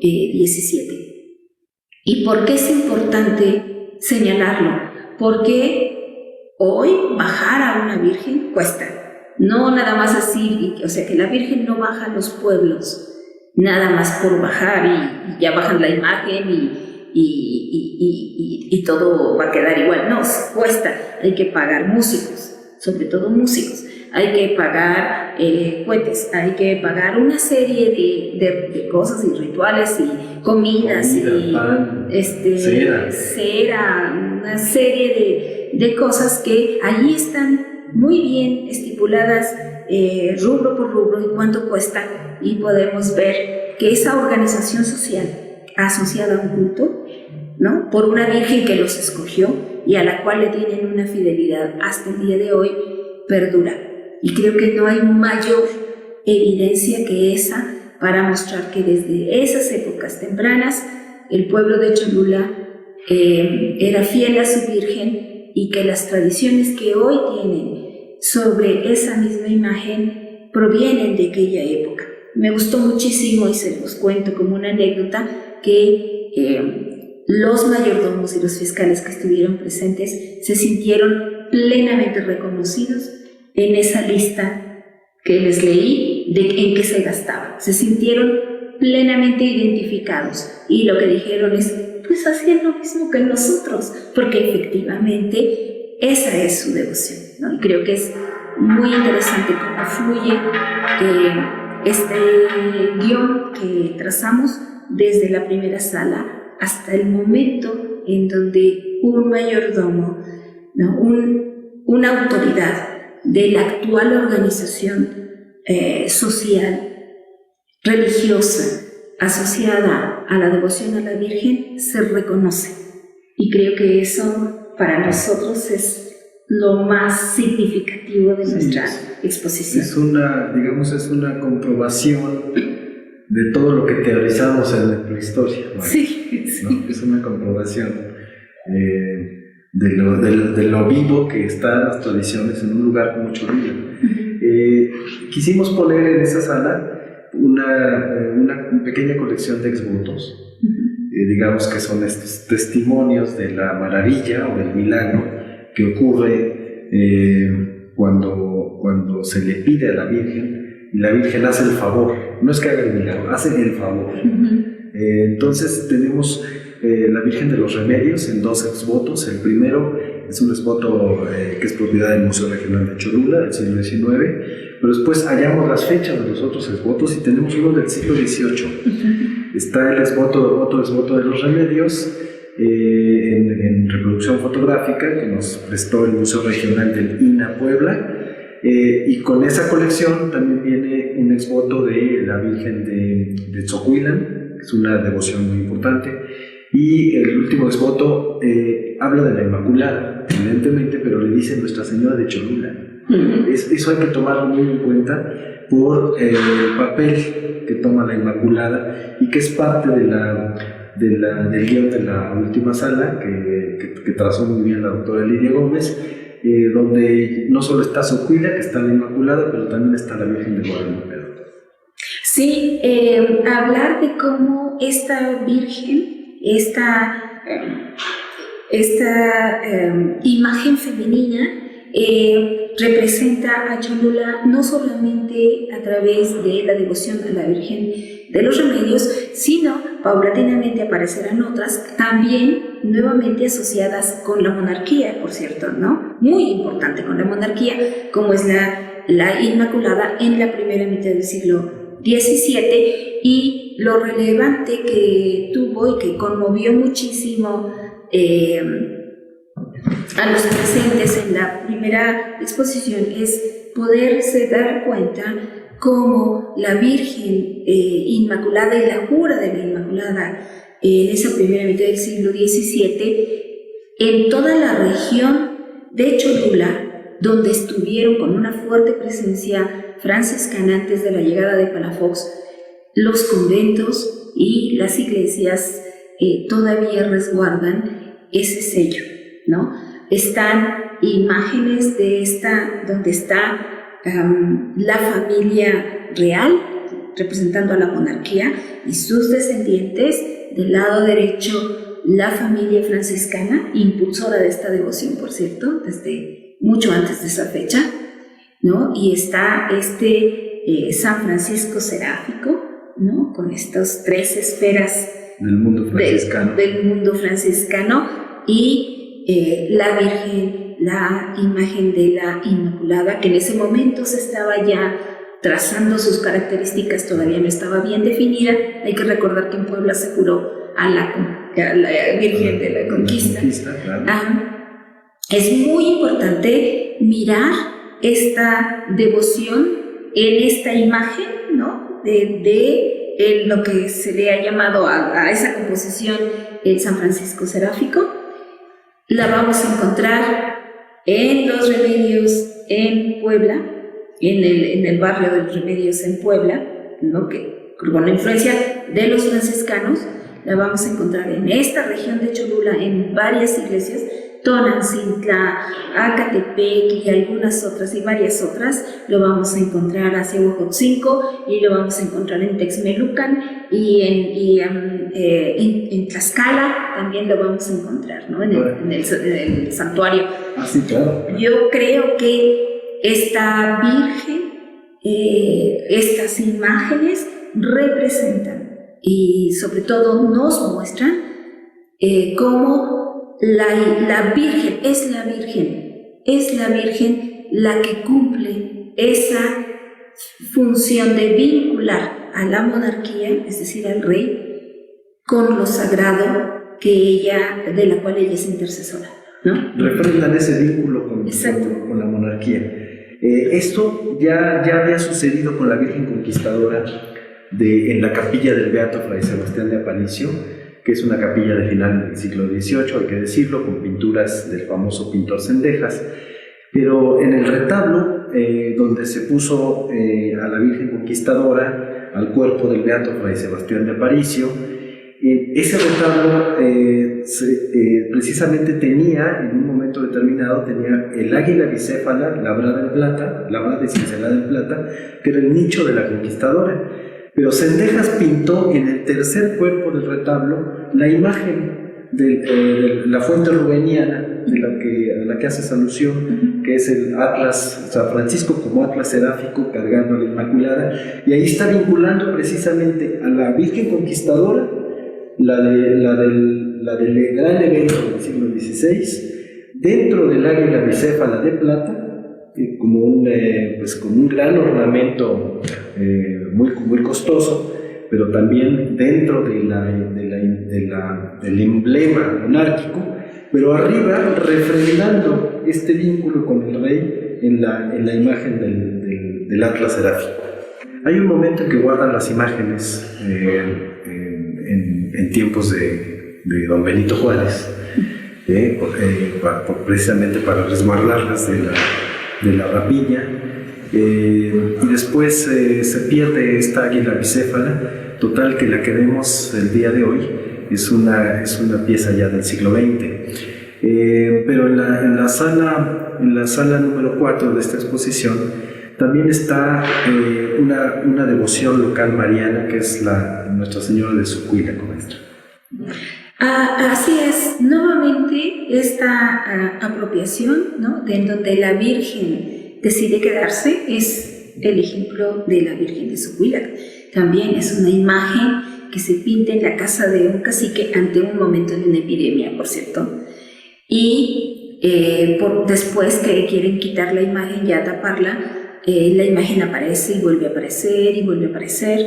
XVII. ¿Y por qué es importante señalarlo? Porque hoy bajar a una Virgen cuesta. No nada más así, o sea que la Virgen no baja a los pueblos nada más por bajar y ya bajan la imagen y todo va a quedar igual. No, cuesta. Hay que pagar músicos, sobre todo músicos. Hay que pagar cohetes, hay que pagar una serie de cosas y rituales y comidas pan, cera, una serie de cosas que allí están muy bien estipuladas rubro por rubro y cuánto cuesta, y podemos ver que esa organización social asociada a un culto, ¿no?, por una Virgen que los escogió y a la cual le tienen una fidelidad hasta el día de hoy, perdura. Y creo que no hay mayor evidencia que esa para mostrar que desde esas épocas tempranas el pueblo de Cholula era fiel a su Virgen, y que las tradiciones que hoy tienen sobre esa misma imagen provienen de aquella época. Me gustó muchísimo, y se los cuento como una anécdota, que los mayordomos y los fiscales que estuvieron presentes se sintieron plenamente reconocidos en esa lista que les leí en qué se gastaba. Se sintieron plenamente identificados, y lo que dijeron es: pues hacían lo mismo que nosotros, porque efectivamente esa es su devoción, ¿no? Y creo que es muy interesante cómo fluye este guión que trazamos desde la primera sala hasta el momento en donde un mayordomo, ¿no? Una autoridad de la actual organización social, religiosa, asociada a la devoción a la Virgen, se reconoce. Y creo que eso para nosotros es lo más significativo de nuestra exposición. Es una comprobación de todo lo que teorizamos en la prehistoria, ¿no? Sí. ¿No? Es una comprobación de lo vivo que están las tradiciones en un lugar como Cholula. Quisimos poner en esa sala una pequeña colección de exvotos, digamos que son estos testimonios de la maravilla o del milagro que ocurre cuando se le pide a la Virgen y la Virgen hace el favor. No es que haga el milagro, hace el favor. Entonces tenemos la Virgen de los Remedios en 2 exvotos. El primero es un exvoto que es propiedad del Museo Regional de Cholula del siglo XIX, pero después hallamos las fechas de los otros exvotos y tenemos uno del siglo XVIII. Está el otro exvoto de los Remedios en reproducción fotográfica que nos prestó el Museo Regional del INA Puebla, y con esa colección también viene un exvoto de la Virgen de Tzocuilan, que es una devoción muy importante, y el último exvoto habla de la Inmaculada, evidentemente, pero le dice Nuestra Señora de Cholula. Eso hay que tomarlo muy en cuenta por el papel que toma la Inmaculada y que es parte del guión de la última sala que trazó muy bien la doctora Lidia Gómez, donde no solo está Tzocuila, que está la Inmaculada, pero también está la Virgen de Guadalupe. Sí, hablar de cómo esta Virgen, esta imagen femenina representa a Cholula no solamente a través de la devoción a la Virgen de los Remedios, sino paulatinamente aparecerán otras también nuevamente asociadas con la monarquía, por cierto, ¿no? Muy importante con la monarquía, como es la Inmaculada en la primera mitad del siglo XVII, y lo relevante que tuvo y que conmovió muchísimo a los presentes en la primera exposición es poderse dar cuenta cómo la Virgen Inmaculada y la jura de la Inmaculada en esa primera mitad del siglo XVII, en toda la región de Cholula, donde estuvieron con una fuerte presencia franciscana antes de la llegada de Palafox, los conventos y las iglesias todavía resguardan ese sello, ¿no? Están imágenes de donde está la familia real representando a la monarquía y sus descendientes, del lado derecho la familia franciscana, impulsora de esta devoción, por cierto, desde mucho antes de esa fecha, ¿no? Y está San Francisco Seráfico, ¿no? Con estas 3 esferas del mundo franciscano, del mundo franciscano, y la Virgen, la imagen de la Inmaculada, que en ese momento se estaba ya trazando sus características, todavía no estaba bien definida. Hay que recordar que en Puebla se juró a la Virgen de la Conquista. Claro. Es muy importante mirar esta devoción en esta imagen, ¿no? de lo que se le ha llamado a esa composición el San Francisco Seráfico. La vamos a encontrar en Los Remedios en Puebla, en el barrio de Los Remedios en Puebla, ¿no? Que con la influencia de los franciscanos. La vamos a encontrar en esta región de Cholula en varias iglesias, Tonantzintla, Acatepec y algunas otras y varias otras. Lo vamos a encontrar hacia Huejotzinco y lo vamos a encontrar en Texmelucan y en Tlaxcala también lo vamos a encontrar, ¿no? En el santuario. Sí, claro. Yo creo que esta Virgen, estas imágenes representan y sobre todo nos muestran cómo la Virgen es la Virgen la que cumple esa función de vincular a la monarquía, es decir, al rey, con lo sagrado de la cual ella es intercesora, ¿no? Refrendan ese vínculo con la monarquía. Esto ya había sucedido con la Virgen Conquistadora en la capilla del Beato Fray Sebastián de Aparicio, que es una capilla de final del siglo XVIII, hay que decirlo, con pinturas del famoso pintor Cendejas. Pero en el retablo, donde se puso a la Virgen Conquistadora, al cuerpo del Beato Fray Sebastián de Aparicio, ese retablo precisamente tenía, en un momento determinado, tenía el águila bicéfala labrada y cincelada en plata, que era el nicho de la Conquistadora. Pero Cendejas pintó en el tercer cuerpo del retablo la imagen de la fuente rubeniana a la que haces alusión, que es el Atlas, San Francisco como Atlas seráfico cargando a la Inmaculada, y ahí está vinculando precisamente a la Virgen Conquistadora, la del gran evento del siglo XVI, dentro del águila bicéfala de plata, como un gran ornamento muy costoso, pero también dentro del emblema monárquico, pero arriba refrendando este vínculo con el rey en la imagen del Atlas seráfico. Hay un momento en que guardan las imágenes en tiempos de don Benito Juárez, precisamente para resguardarlas de la rapiña, y después se pierde esta águila bicéfala, total que la que vemos el día de hoy es una pieza ya del siglo XX. Pero en la sala número 4 de esta exposición también está una devoción local mariana, que es Nuestra Señora de Socuilaco, maestra. Así es, nuevamente esta apropiación, ¿no?, en donde la Virgen decide quedarse, es el ejemplo de la Virgen de Socuilac. También es una imagen que se pinta en la casa de un cacique ante un momento de una epidemia, por cierto, y después que quieren quitar la imagen, ya taparla, la imagen aparece y vuelve a aparecer y vuelve a aparecer,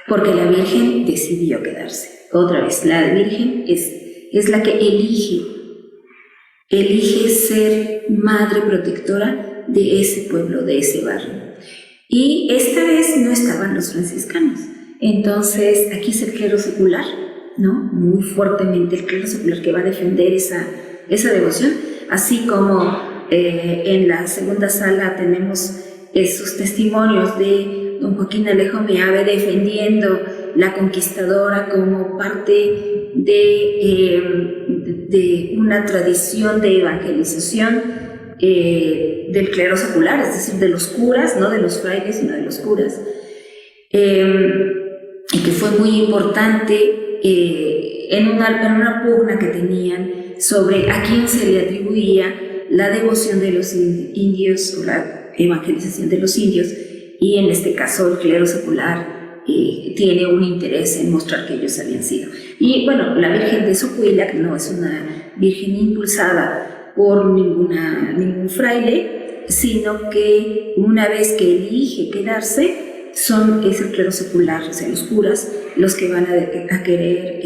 porque la Virgen decidió quedarse. Otra vez, la Virgen es la que elige ser madre protectora de ese pueblo, de ese barrio. Y esta vez no estaban los franciscanos. Entonces, aquí es el clero secular, ¿no? Muy fuertemente el clero secular que va a defender esa devoción, así como en la segunda sala tenemos esos testimonios de don Joaquín Alejo Meave defendiendo la Conquistadora como parte de una tradición de evangelización del clero secular, es decir, de los curas, no de los frailes, sino de los curas, y que fue muy importante en una pugna que tenían sobre a quién se le atribuía la devoción de los indios o la evangelización de los indios, y en este caso el clero secular tiene un interés en mostrar que ellos habían sido. Y bueno, la Virgen de Socuilac no es una virgen impulsada por ningún fraile, sino que una vez que elige quedarse, es el clero secular, o sea, los curas, los que van a querer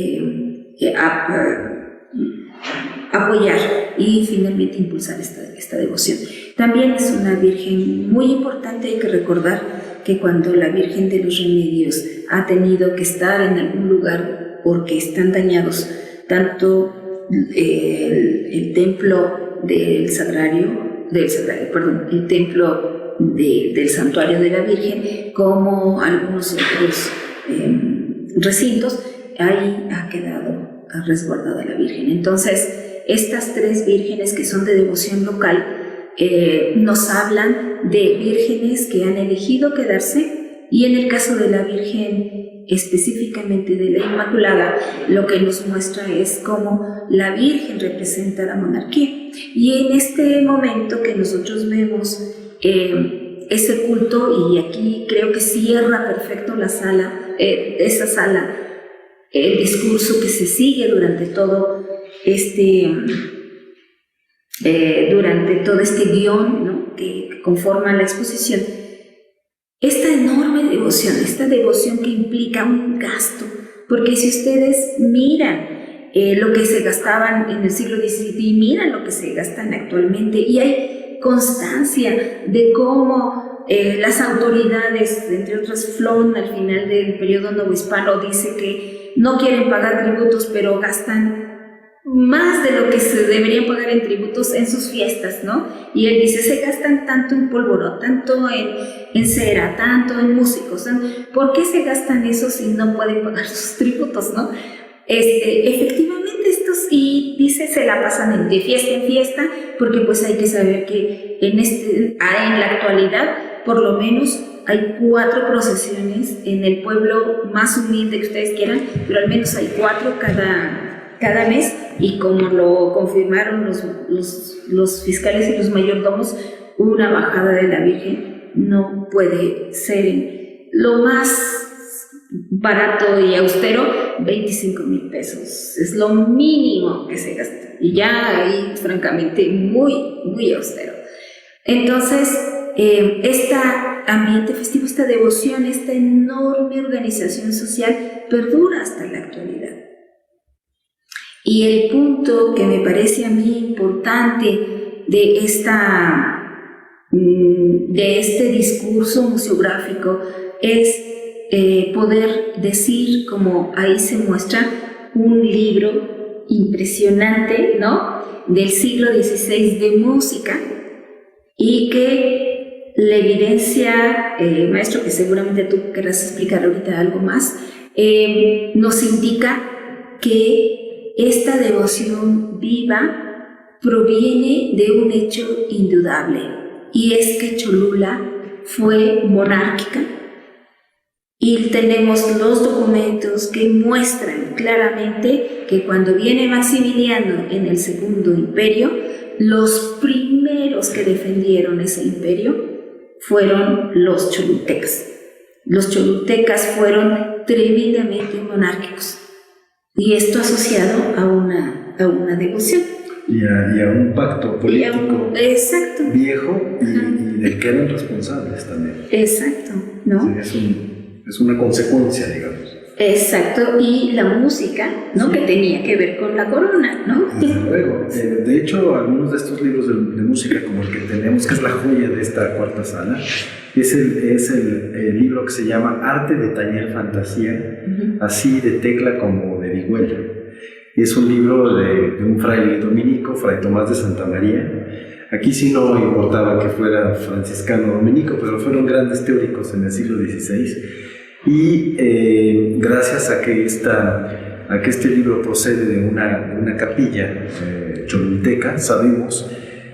apoyar y finalmente impulsar esta devoción. También es una virgen muy importante. Hay que recordar que cuando la Virgen de los Remedios ha tenido que estar en algún lugar porque están dañados tanto el templo el templo del santuario de la Virgen como algunos otros recintos, ahí ha quedado resguardada la Virgen. Entonces, estas tres vírgenes que son de devoción local nos hablan de vírgenes que han elegido quedarse, y en el caso de la Virgen específicamente de la Inmaculada, lo que nos muestra es cómo la Virgen representa la monarquía. Y en este momento que nosotros vemos ese culto, y aquí creo que cierra perfecto esa sala, el discurso que se sigue durante todo este durante todo este guión, ¿no?, que conforma la exposición, esta enorme devoción, esta devoción que implica un gasto, porque si ustedes miran lo que se gastaban en el siglo XVII y miran lo que se gastan actualmente, y hay constancia de cómo las autoridades, entre otras Flon, al final del periodo novohispano, dice que no quieren pagar tributos, pero gastan más de lo que se deberían pagar en tributos en sus fiestas, ¿no? Y él dice, se gastan tanto en pólvora, tanto en cera, tanto en músicos, ¿no? ¿Por qué se gastan eso si no pueden pagar sus tributos, no? Efectivamente estos, y dice, se la pasan de fiesta en fiesta, porque pues hay que saber que en la actualidad, por lo menos, hay 4 procesiones en el pueblo más humilde que ustedes quieran, pero al menos hay 4 cada mes, y como lo confirmaron los fiscales y los mayordomos, una bajada de la Virgen no puede ser lo más barato y austero, 25,000 pesos. Es lo mínimo que se gasta. Y ya ahí, francamente, muy, muy austero. Entonces, este ambiente festivo, esta devoción, esta enorme organización social perdura hasta la actualidad. Y el punto que me parece a mí importante de este discurso museográfico es poder decir, como ahí se muestra, un libro impresionante, ¿no?, del siglo XVI de música, y que la evidencia, maestro, que seguramente tú querrás explicar ahorita algo más, nos indica que esta devoción viva proviene de un hecho indudable, y es que Cholula fue monárquica, y tenemos los documentos que muestran claramente que cuando viene Maximiliano en el Segundo Imperio, los primeros que defendieron ese imperio fueron los cholultecas. Los cholultecas fueron tremendamente monárquicos, y esto asociado a una devoción. Y a un pacto político exacto, viejo y del que eran responsables también. Exacto, ¿no? Sí, es una consecuencia, digamos. Exacto, y la música, ¿no? Sí. Que tenía que ver con la corona, ¿no? Desde luego. De hecho, algunos de estos libros de música, como el que tenemos, que es la joya de esta cuarta sala, es el libro que se llama Arte de Taller Fantasía, así de tecla como de vihuela. Es un libro de un fraile dominico, Fray Tomás de Santa María. Aquí sí no importaba que fuera franciscano dominico, pero fueron grandes teóricos en el siglo XVI. Y gracias a que este libro procede de una capilla cholulteca, sabemos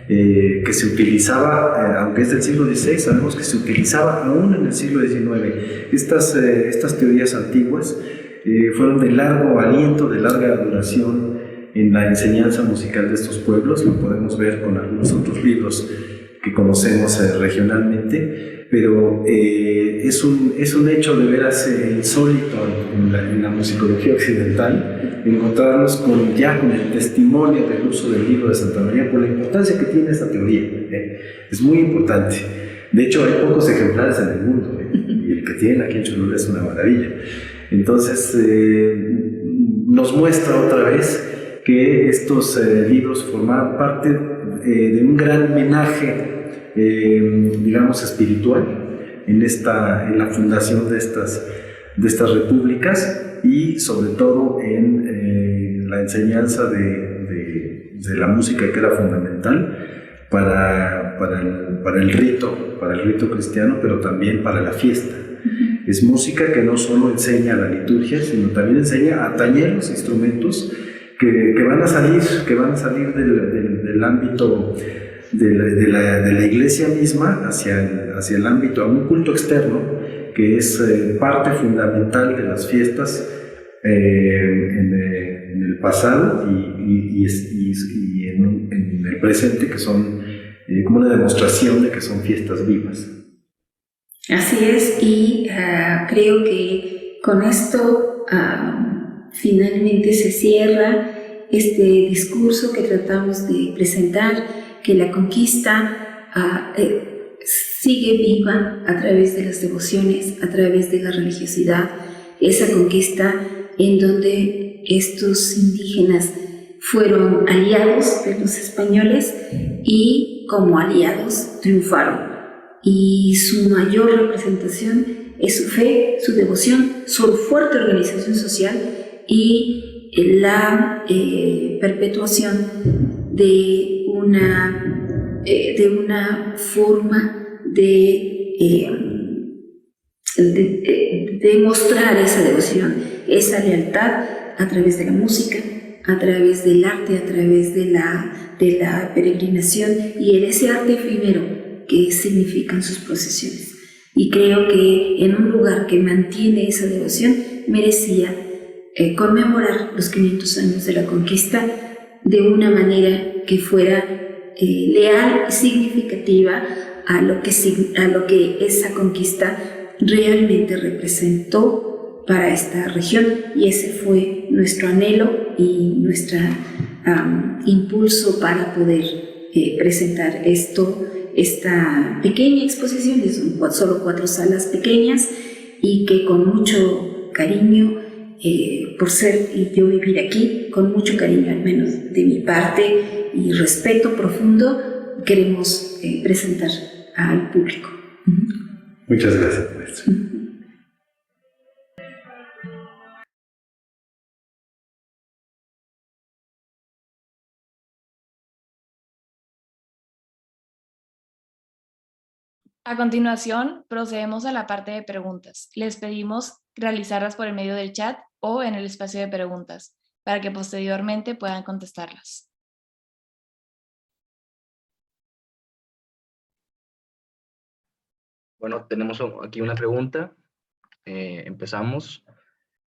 que se utilizaba, aunque es del siglo XVI, sabemos que se utilizaba aún en el siglo XIX. Estas teorías antiguas fueron de largo aliento, de larga duración en la enseñanza musical de estos pueblos. Lo podemos ver con algunos otros libros que conocemos regionalmente, pero es un hecho de veras insólito en la musicología occidental encontrarnos con el testimonio del uso del libro de Santa María por la importancia que tiene esta teoría. Es muy importante. De hecho, hay pocos ejemplares en el mundo, y el que tienen aquí en Cholula es una maravilla. Entonces, nos muestra otra vez que estos libros formaban parte de un gran homenaje, digamos, espiritual en la fundación de estas repúblicas, y sobre todo en la enseñanza de la música, que era fundamental para el rito cristiano, pero también para la fiesta. Es música que no solo enseña la liturgia, sino también enseña a tañer los instrumentos que van a salir del ámbito de la iglesia misma hacia el ámbito, a un culto externo, que es parte fundamental de las fiestas en el pasado y en el presente, que son como una demostración de que son fiestas vivas. Así es, y creo que con esto finalmente se cierra este discurso que tratamos de presentar, que la conquista sigue viva a través de las devociones, a través de la religiosidad, esa conquista en donde estos indígenas fueron aliados de los españoles y como aliados triunfaron. Y su mayor representación es su fe, su devoción, su fuerte organización social y la perpetuación de una forma de mostrar esa devoción, esa lealtad a través de la música, a través del arte, a través de la peregrinación y en ese arte efímero que significan sus procesiones. Y creo que en un lugar que mantiene esa devoción merecía conmemorar los 500 años de la conquista de una manera que fuera leal y significativa a lo que esa conquista realmente representó para esta región, y ese fue nuestro anhelo y nuestro impulso para poder presentar esta pequeña exposición. Son solo 4 salas pequeñas y que con mucho cariño, por ser y yo vivir aquí, con mucho cariño al menos de mi parte y respeto profundo, queremos presentar al público. Muchas gracias, maestra. A continuación, procedemos a la parte de preguntas. Les pedimos realizarlas por el medio del chat o en el espacio de preguntas, para que posteriormente puedan contestarlas. Bueno, tenemos aquí una pregunta. Empezamos.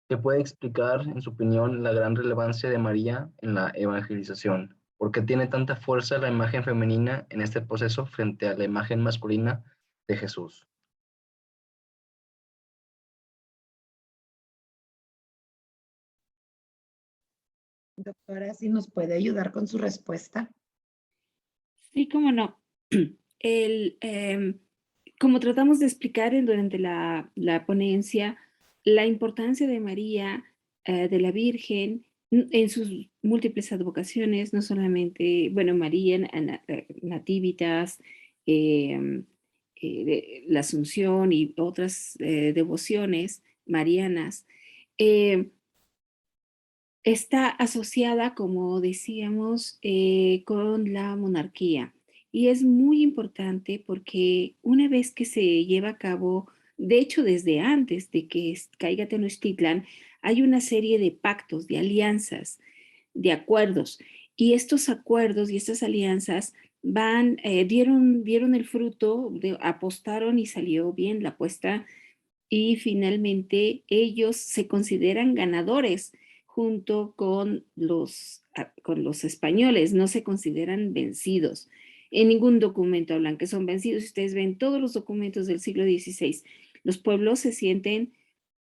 ¿Qué puede explicar, en su opinión, la gran relevancia de María en la evangelización? ¿Por qué tiene tanta fuerza la imagen femenina en este proceso frente a la imagen masculina de Jesús? Doctora, si nos puede ayudar con su respuesta. Sí, cómo no. Como tratamos de explicar durante la ponencia, la importancia de María, de la Virgen, en sus múltiples advocaciones, no solamente, María, Nativitas, la Asunción y otras devociones marianas, está asociada, como decíamos, con la monarquía. Y es muy importante porque una vez que se lleva a cabo, de hecho desde antes de que caiga Tenochtitlan, hay una serie de pactos, de alianzas, de acuerdos. Y estos acuerdos y estas alianzas dieron el fruto, apostaron y salió bien la apuesta. Y finalmente ellos se consideran ganadores junto con los españoles, no se consideran vencidos. En ningún documento hablan que son vencidos. Si ustedes ven todos los documentos del siglo XVI, los pueblos se sienten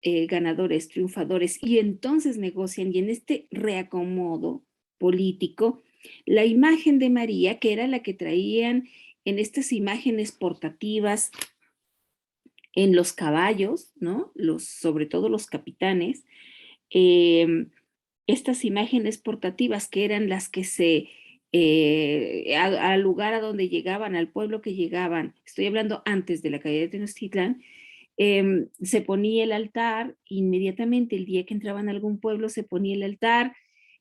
ganadores, triunfadores, y entonces negocian. Y en este reacomodo político, la imagen de María, que era la que traían en estas imágenes portativas en los caballos, ¿no? Sobre todo los capitanes, estas imágenes portativas que eran las que al lugar a donde llegaban, al pueblo que llegaban, estoy hablando antes de la caída de Tenochtitlan, se ponía el altar, inmediatamente el día que entraban a algún pueblo se ponía el altar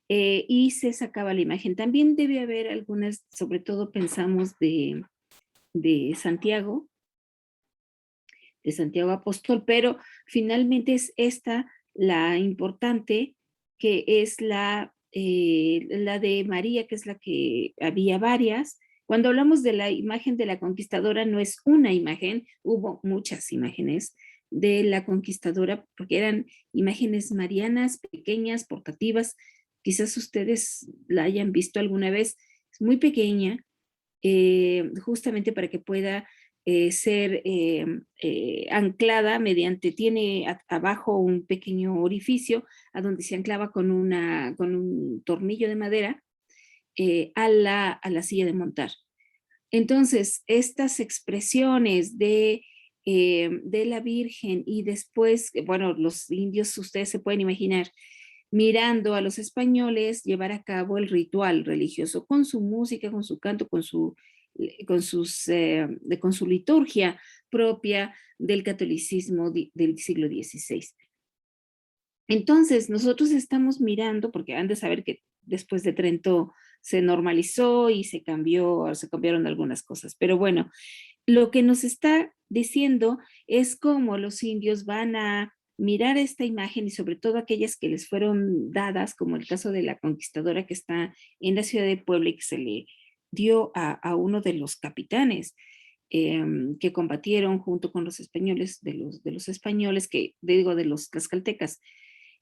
y se sacaba la imagen. También debe haber algunas, sobre todo pensamos de Santiago Apóstol, pero finalmente es esta la importante, que es la de María, que es la que había varias. Cuando hablamos de la imagen de la conquistadora, no es una imagen, hubo muchas imágenes de la conquistadora, porque eran imágenes marianas, pequeñas, portativas. Quizás ustedes la hayan visto alguna vez, es muy pequeña, justamente para que pueda ser anclada tiene abajo un pequeño orificio a donde se anclaba con un tornillo de madera a la silla de montar. Entonces, estas expresiones de la Virgen y después, bueno, los indios, ustedes se pueden imaginar, mirando a los españoles llevar a cabo el ritual religioso con su música, con su canto, con su liturgia propia del catolicismo del siglo XVI. Entonces, nosotros estamos mirando, porque han de saber que después de Trento se normalizó y se cambiaron algunas cosas, pero bueno, lo que nos está diciendo es cómo los indios van a mirar esta imagen y sobre todo aquellas que les fueron dadas, como el caso de la conquistadora que está en la ciudad de Puebla y que se le dio a uno de los capitanes que combatieron junto con los españoles, de los españoles, de los tlaxcaltecas,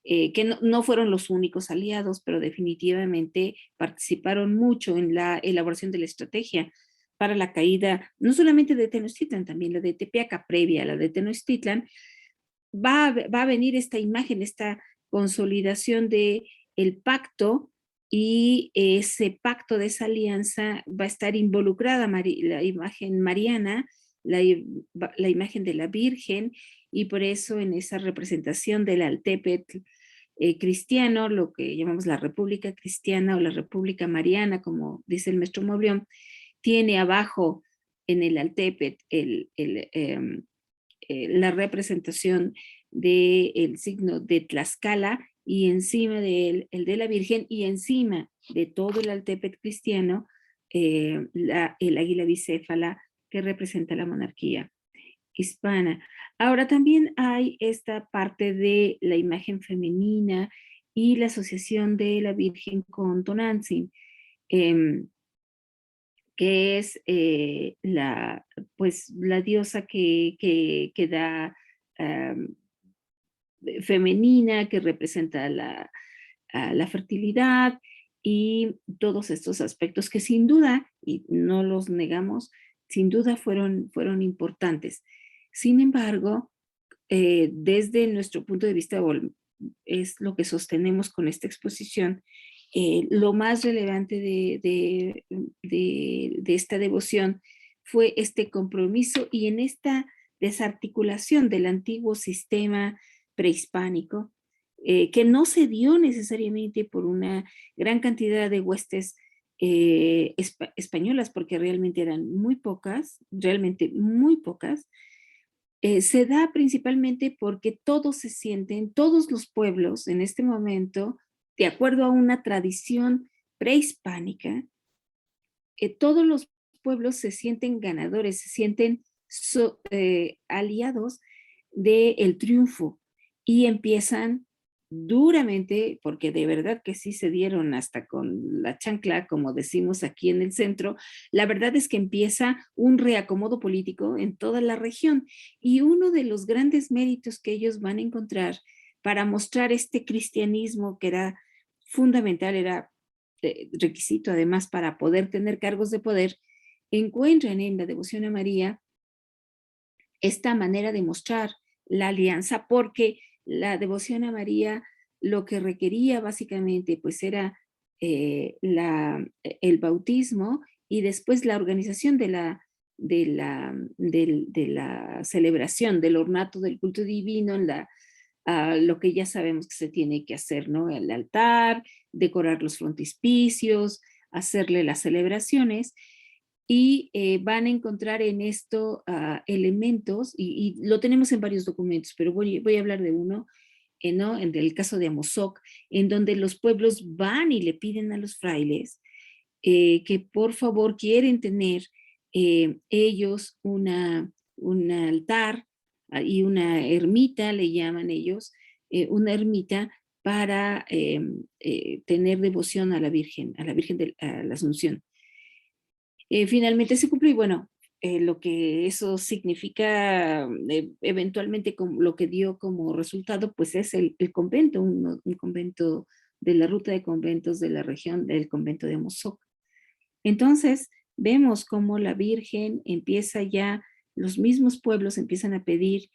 que no fueron los únicos aliados, pero definitivamente participaron mucho en la elaboración de la estrategia para la caída, no solamente de Tenochtitlan, también la de Tepeaca, previa a la de Tenochtitlan. Va a venir esta imagen, esta consolidación de el pacto, y ese pacto de esa alianza va a estar involucrada la imagen mariana, la imagen de la Virgen, y por eso en esa representación del Altépetl cristiano, lo que llamamos la República Cristiana o la República Mariana, como dice el maestro Maubrión, tiene abajo en el Altépetl la representación del signo de Tlaxcala, y encima de él el de la Virgen, y encima de todo el Altépetl cristiano el águila bicéfala que representa la monarquía hispana. Ahora también hay esta parte de la imagen femenina y la asociación de la Virgen con Tonantzin, que es la diosa que da femenina, que representa la fertilidad y todos estos aspectos que sin duda, y no los negamos, sin duda fueron importantes. Sin embargo, desde nuestro punto de vista, es lo que sostenemos con esta exposición, lo más relevante de esta devoción fue este compromiso y en esta desarticulación del antiguo sistema prehispánico, que no se dio necesariamente por una gran cantidad de huestes españolas, porque realmente eran muy pocas, realmente muy pocas. Se da principalmente porque todos los pueblos en este momento, de acuerdo a una tradición prehispánica, todos los pueblos se sienten ganadores, se sienten aliados del triunfo, y empiezan duramente, porque de verdad que sí se dieron hasta con la chancla, como decimos aquí en el centro. La verdad es que empieza un reacomodo político en toda la región, y uno de los grandes méritos que ellos van a encontrar para mostrar este cristianismo que era fundamental, era requisito además para poder tener cargos de poder, encuentran en la devoción a María esta manera de mostrar la alianza, porque la devoción a María lo que requería básicamente pues era el bautismo y después la organización de la celebración del ornato del culto divino, lo que ya sabemos que se tiene que hacer, ¿no? El altar, decorar los frontispicios, hacerle las celebraciones. Y van a encontrar en esto elementos, y lo tenemos en varios documentos, pero voy a hablar de uno, ¿no? En el caso de Amozoc, en donde los pueblos van y le piden a los frailes que por favor quieren tener ellos un altar y una ermita, le llaman ellos, una ermita para tener devoción a la Virgen de la Asunción. Finalmente se cumplió, y bueno, lo que eso significa eventualmente, lo que dio como resultado, pues es el convento, un convento de la ruta de conventos de la región del convento de Amozoc. Entonces, vemos cómo la Virgen empieza ya los mismos pueblos empiezan a pedir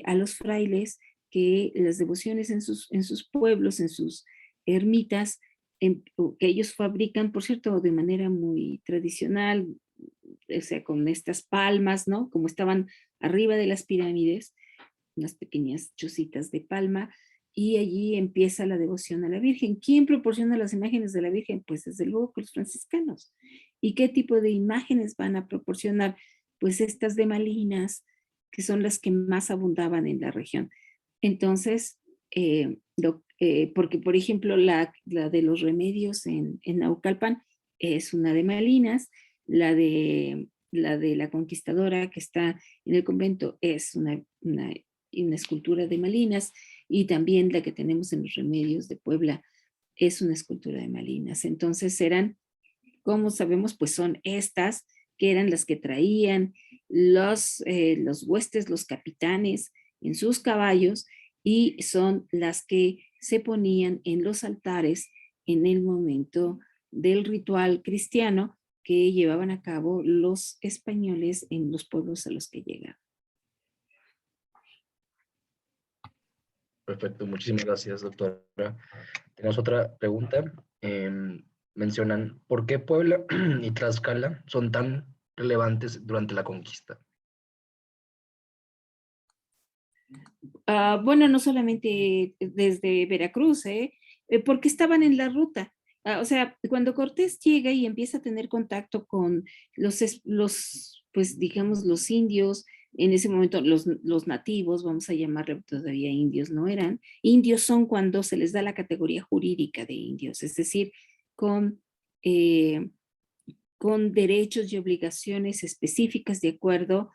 a los frailes que las devociones en sus pueblos, en sus ermitas, que ellos fabrican, por cierto, de manera muy tradicional, o sea, con estas palmas, ¿no? Como estaban arriba de las pirámides, unas pequeñas chocitas de palma, y allí empieza la devoción a la Virgen. ¿Quién proporciona las imágenes de la Virgen? Pues desde luego que los franciscanos. ¿Y qué tipo de imágenes van a proporcionar? Pues estas de Malinas, que son las que más abundaban en la región. Entonces, porque por ejemplo la de los remedios en Naucalpan es una de Malinas, la de la Conquistadora que está en el convento es una escultura de Malinas, y también la que tenemos en los remedios de Puebla es una escultura de Malinas. Entonces eran, como sabemos, pues son estas que eran las que traían los huestes, los capitanes en sus caballos, y son las que se ponían en los altares en el momento del ritual cristiano que llevaban a cabo los españoles en los pueblos a los que llegaban. Perfecto, muchísimas gracias, doctora. Tenemos otra pregunta. Mencionan, ¿por qué Puebla y Tlaxcala son tan relevantes durante la conquista? Bueno, no solamente desde Veracruz, porque estaban en la ruta. O sea, cuando Cortés llega y empieza a tener contacto con pues digamos, los indios, en ese momento los nativos, vamos a llamarle, todavía indios no eran, indios son cuando se les da la categoría jurídica de indios, es decir, eh, con derechos y obligaciones específicas de acuerdo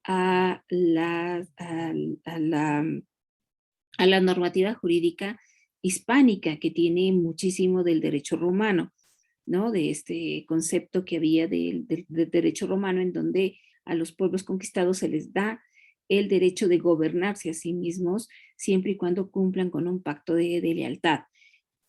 a la normativa jurídica hispánica, que tiene muchísimo del derecho romano, ¿no? De este concepto que había del derecho romano, en donde a los pueblos conquistados se les da el derecho de gobernarse a sí mismos, siempre y cuando cumplan con un pacto de lealtad.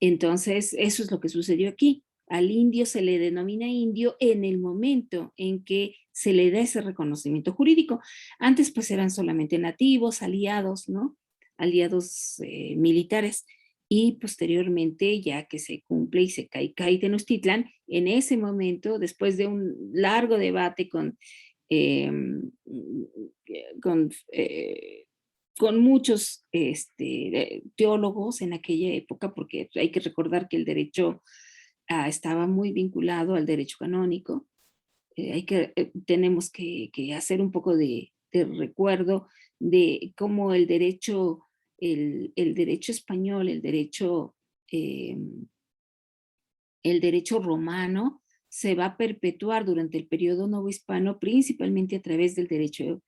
Entonces, eso es lo que sucedió aquí. Al indio se le denomina indio en el momento en que se le da ese reconocimiento jurídico. Antes pues eran solamente nativos, aliados, ¿no? Aliados militares. Y posteriormente, ya que se cumple y se cae Tenochtitlan, en ese momento, después de un largo debate con muchos teólogos en aquella época, porque hay que recordar que el derecho estaba muy vinculado al derecho canónico. Tenemos que hacer un poco de recuerdo de cómo el derecho español, el derecho romano se va a perpetuar durante el periodo novohispano, principalmente a través del derecho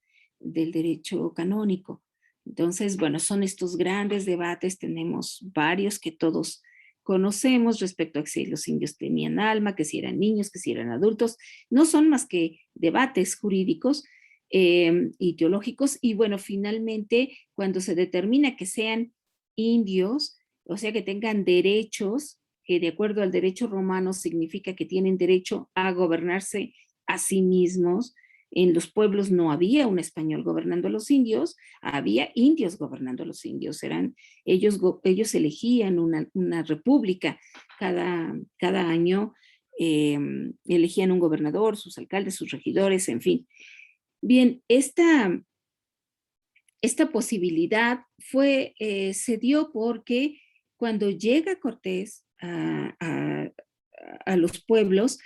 canónico. Entonces, bueno, son estos grandes debates, tenemos varios que todos conocemos respecto a si los indios tenían alma, que si eran niños, que si eran adultos. No son más que debates jurídicos y teológicos, y bueno, finalmente, cuando se determina que sean indios, o sea, que tengan derechos, que de acuerdo al derecho romano significa que tienen derecho a gobernarse a sí mismos. En los pueblos no había un español gobernando a los indios, había indios gobernando a los indios. Ellos elegían una república cada año, elegían un gobernador, sus alcaldes, sus regidores, en fin. Bien, esta posibilidad se dio porque cuando llega Cortés a los pueblos,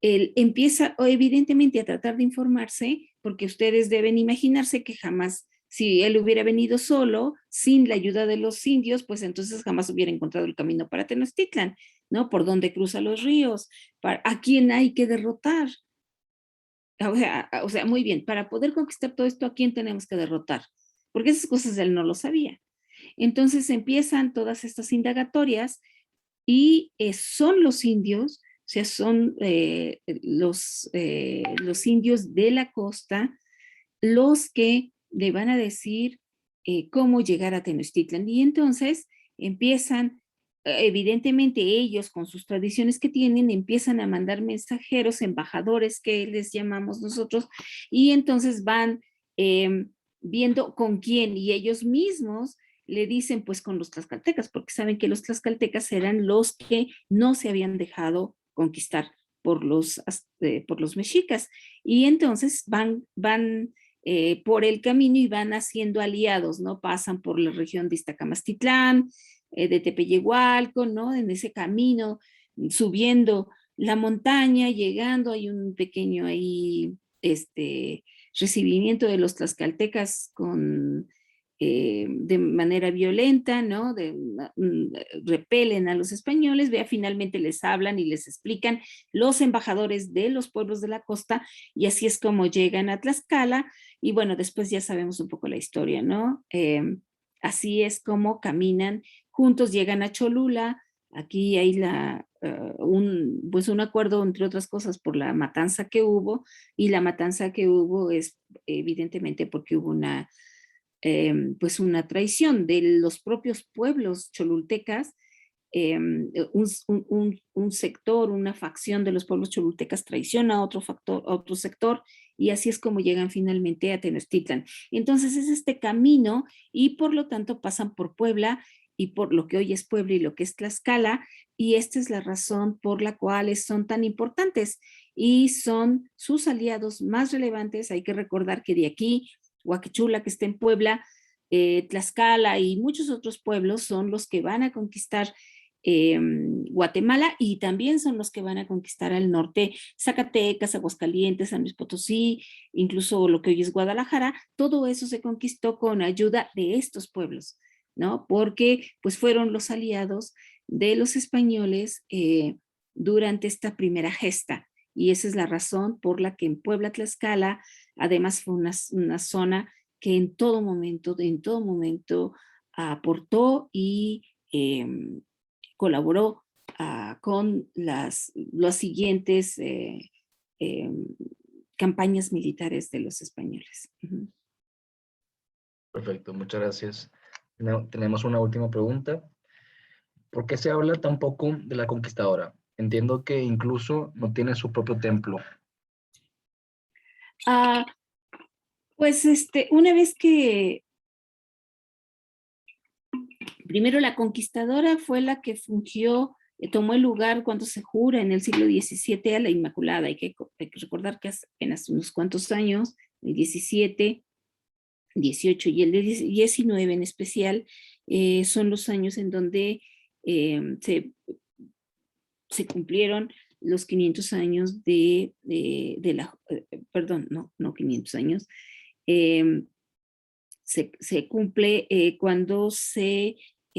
él empieza evidentemente a tratar de informarse, porque ustedes deben imaginarse que jamás, si él hubiera venido solo, sin la ayuda de los indios, pues entonces jamás hubiera encontrado el camino para Tenochtitlan, ¿no? Por dónde cruza los ríos, a quién hay que derrotar. O sea, muy bien, para poder conquistar todo esto, ¿a quién tenemos que derrotar? Porque esas cosas él no lo sabía. Entonces empiezan todas estas indagatorias, y son los indios, o sea, son los indios de la costa los que le van a decir cómo llegar a Tenochtitlan. Y entonces empiezan evidentemente ellos con sus tradiciones que tienen empiezan a mandar mensajeros, embajadores que les llamamos nosotros, y entonces van viendo con quién, y ellos mismos le dicen pues con los tlaxcaltecas, porque saben que los tlaxcaltecas eran los que no se habían dejado conquistar por los mexicas, y entonces van por el camino y van haciendo aliados, ¿no? Pasan por la región de Iztacamastitlán, de Tepeyehualco, ¿no? En ese camino, subiendo la montaña, llegando, hay un pequeño ahí, recibimiento de los tlaxcaltecas de manera violenta, ¿no? Repelen a los españoles, finalmente les hablan y les explican los embajadores de los pueblos de la costa, y así es como llegan a Tlaxcala, y bueno, después ya sabemos un poco la historia, ¿no? Así es como caminan juntos, llegan a Cholula. Aquí hay un acuerdo, entre otras cosas, por la matanza que hubo, y la matanza que hubo es evidentemente porque hubo una traición de los propios pueblos cholultecas. Un sector, una facción de los pueblos cholultecas traiciona a otro sector, y así es como llegan finalmente a Tenochtitlan. Entonces es este camino, y por lo tanto pasan por Puebla, y por lo que hoy es Puebla y lo que es Tlaxcala, y esta es la razón por la cual son tan importantes y son sus aliados más relevantes. Hay que recordar que de aquí, Huaquechula, que está en Puebla, Tlaxcala y muchos otros pueblos son los que van a conquistar Guatemala, y también son los que van a conquistar al norte, Zacatecas, Aguascalientes, San Luis Potosí, incluso lo que hoy es Guadalajara. Todo eso se conquistó con ayuda de estos pueblos, ¿no? Porque pues fueron los aliados de los españoles durante esta primera gesta, y esa es la razón por la que en Puebla, Tlaxcala, además fue una zona que en todo momento aportó y colaboró con las siguientes campañas militares de los españoles. Perfecto, muchas gracias. Tenemos una última pregunta. ¿Por qué se habla tan poco de la conquistadora? Entiendo que incluso no tiene su propio templo. Pues una vez que primero la conquistadora fue la que fungió, tomó el lugar cuando se jura en el siglo XVII a la Inmaculada. Hay que recordar que hace apenas unos cuantos años, el 17, 18 y el 19 en especial, son los años en donde se cumplieron los 500 años perdón, no 500 años, se cumple cuando se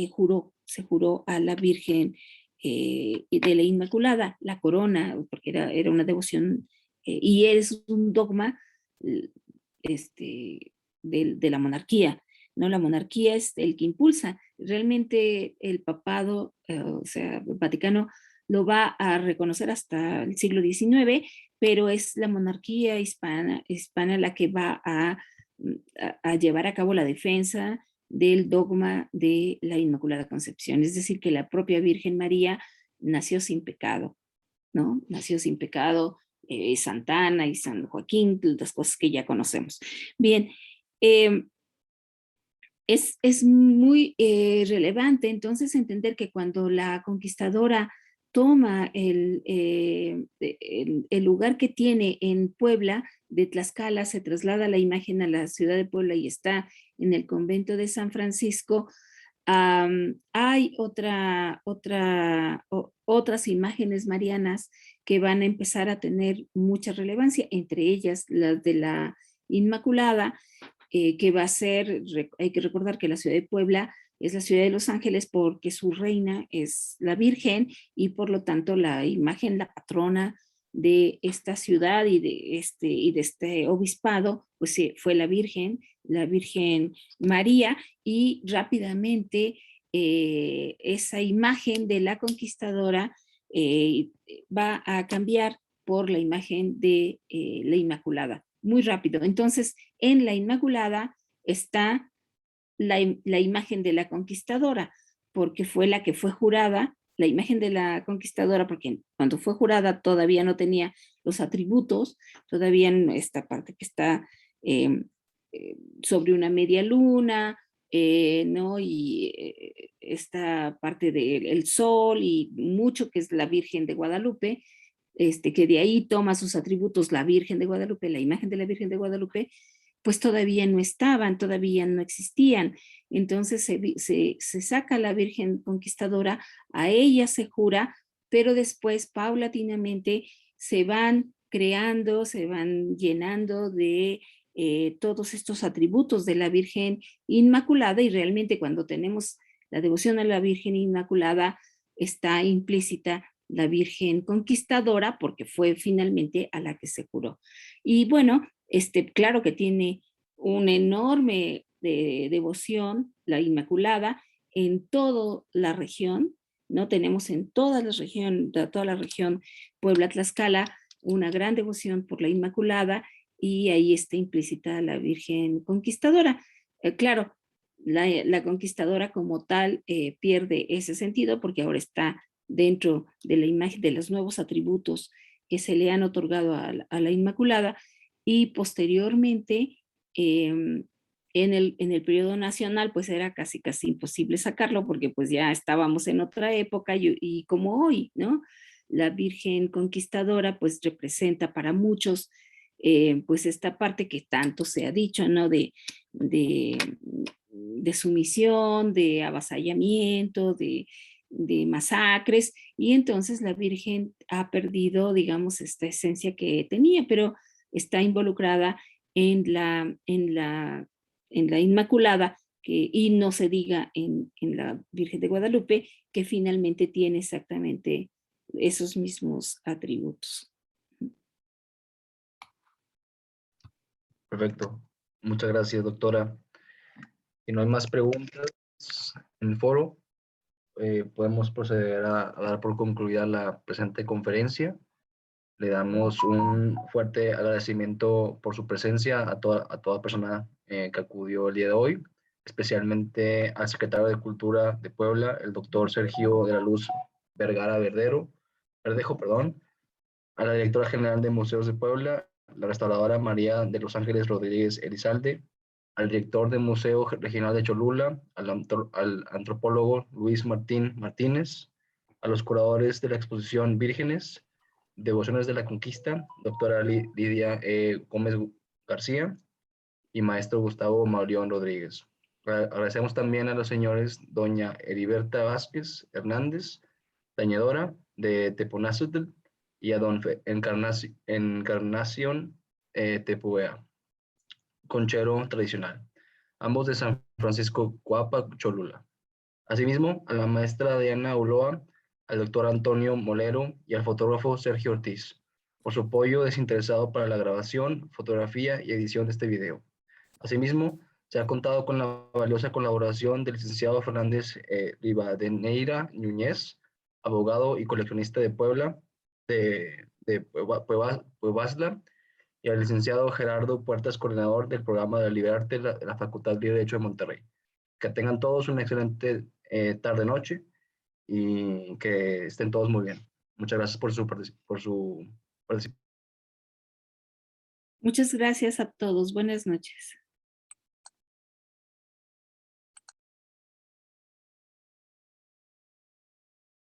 juró a la Virgen de la Inmaculada, la corona, porque era una devoción, y es un dogma de la monarquía, ¿no? La monarquía es el que impulsa. Realmente el papado, o sea, el Vaticano, lo va a reconocer hasta el siglo XIX, pero es la monarquía hispana la que va a llevar a cabo la defensa del dogma de la Inmaculada Concepción. Es decir, que la propia Virgen María nació sin pecado, ¿no? Nació sin pecado, Santana y San Joaquín, las cosas que ya conocemos. Bien, es muy relevante entonces entender que cuando la conquistadora toma el lugar que tiene en Puebla, de Tlaxcala, se traslada la imagen a la ciudad de Puebla y está en el convento de San Francisco. Hay otras imágenes marianas que van a empezar a tener mucha relevancia, entre ellas las de la Inmaculada, que va a ser, hay que recordar que la ciudad de Puebla es la ciudad de Los Ángeles porque su reina es la Virgen, y por lo tanto la imagen, la patrona de esta ciudad y de este obispado, pues fue la Virgen María, y rápidamente esa imagen de la conquistadora va a cambiar por la imagen de la Inmaculada, muy rápido. Entonces, en la Inmaculada está la imagen de la conquistadora. porque fue la que fue jurada, la imagen de la conquistadora, porque cuando fue jurada todavía no tenía los atributos, todavía en esta parte que está sobre una media luna, ¿no? Y esta parte del sol y mucho que es la Virgen de Guadalupe, que de ahí toma sus atributos la Virgen de Guadalupe, la imagen de la Virgen de Guadalupe, pues todavía no estaban, todavía no existían. Entonces se saca a la Virgen Conquistadora, a ella se jura, pero después paulatinamente se van creando, se van llenando de todos estos atributos de la Virgen Inmaculada, y realmente cuando tenemos la devoción a la Virgen Inmaculada está implícita la Virgen Conquistadora, porque fue finalmente a la que se juró. Y bueno, claro que tiene una enorme devoción, la Inmaculada, en toda la región, ¿no? Tenemos en toda la región Puebla-Tlaxcala una gran devoción por la Inmaculada, y ahí está implícita la Virgen Conquistadora. Claro, la Conquistadora como tal pierde ese sentido porque ahora está dentro de la imagen de los nuevos atributos que se le han otorgado a la Inmaculada, y posteriormente en el periodo nacional pues era casi imposible sacarlo porque pues ya estábamos en otra época, y como hoy, ¿no? La Virgen Conquistadora pues representa para muchos pues esta parte que tanto se ha dicho, ¿no? De sumisión, de avasallamiento, de masacres, y entonces la Virgen ha perdido, digamos, esta esencia que tenía, pero está involucrada en la Inmaculada, y no se diga en la Virgen de Guadalupe, que finalmente tiene exactamente esos mismos atributos. Perfecto. Muchas gracias, doctora. Si no hay más preguntas en el foro, podemos proceder a dar por concluida la presente conferencia. Le damos un fuerte agradecimiento por su presencia a toda persona que acudió el día de hoy, especialmente al secretario de Cultura de Puebla, el doctor Sergio de la Luz Verdejo, a la directora general de Museos de Puebla, la restauradora María de los Ángeles Rodríguez Elizalde, al director del Museo Regional de Cholula, al antropólogo Luis Martín Martínez, a los curadores de la exposición Vírgenes, Devociones de la Conquista, doctora Lidia Gómez García y maestro Gustavo Maurión Rodríguez. Agradecemos también a los señores doña Heriberta Vázquez Hernández, dañadora de Teponazutl, y a don Encarnación Tepuea, conchero tradicional, ambos de San Francisco Coapa, Cholula. Asimismo, a la maestra Diana Uloa, al doctor Antonio Molero y al fotógrafo Sergio Ortiz, por su apoyo desinteresado para la grabación, fotografía y edición de este video. Asimismo, se ha contado con la valiosa colaboración del licenciado Fernández Rivadeneira Núñez, abogado y coleccionista de Puebla, de Puebla, y al licenciado Gerardo Puertas, coordinador del programa de Liberarte de la Facultad de Derecho de Monterrey. Que tengan todos una excelente tarde-noche y que estén todos muy bien. Muchas gracias por su participación. Muchas gracias a todos. Buenas noches.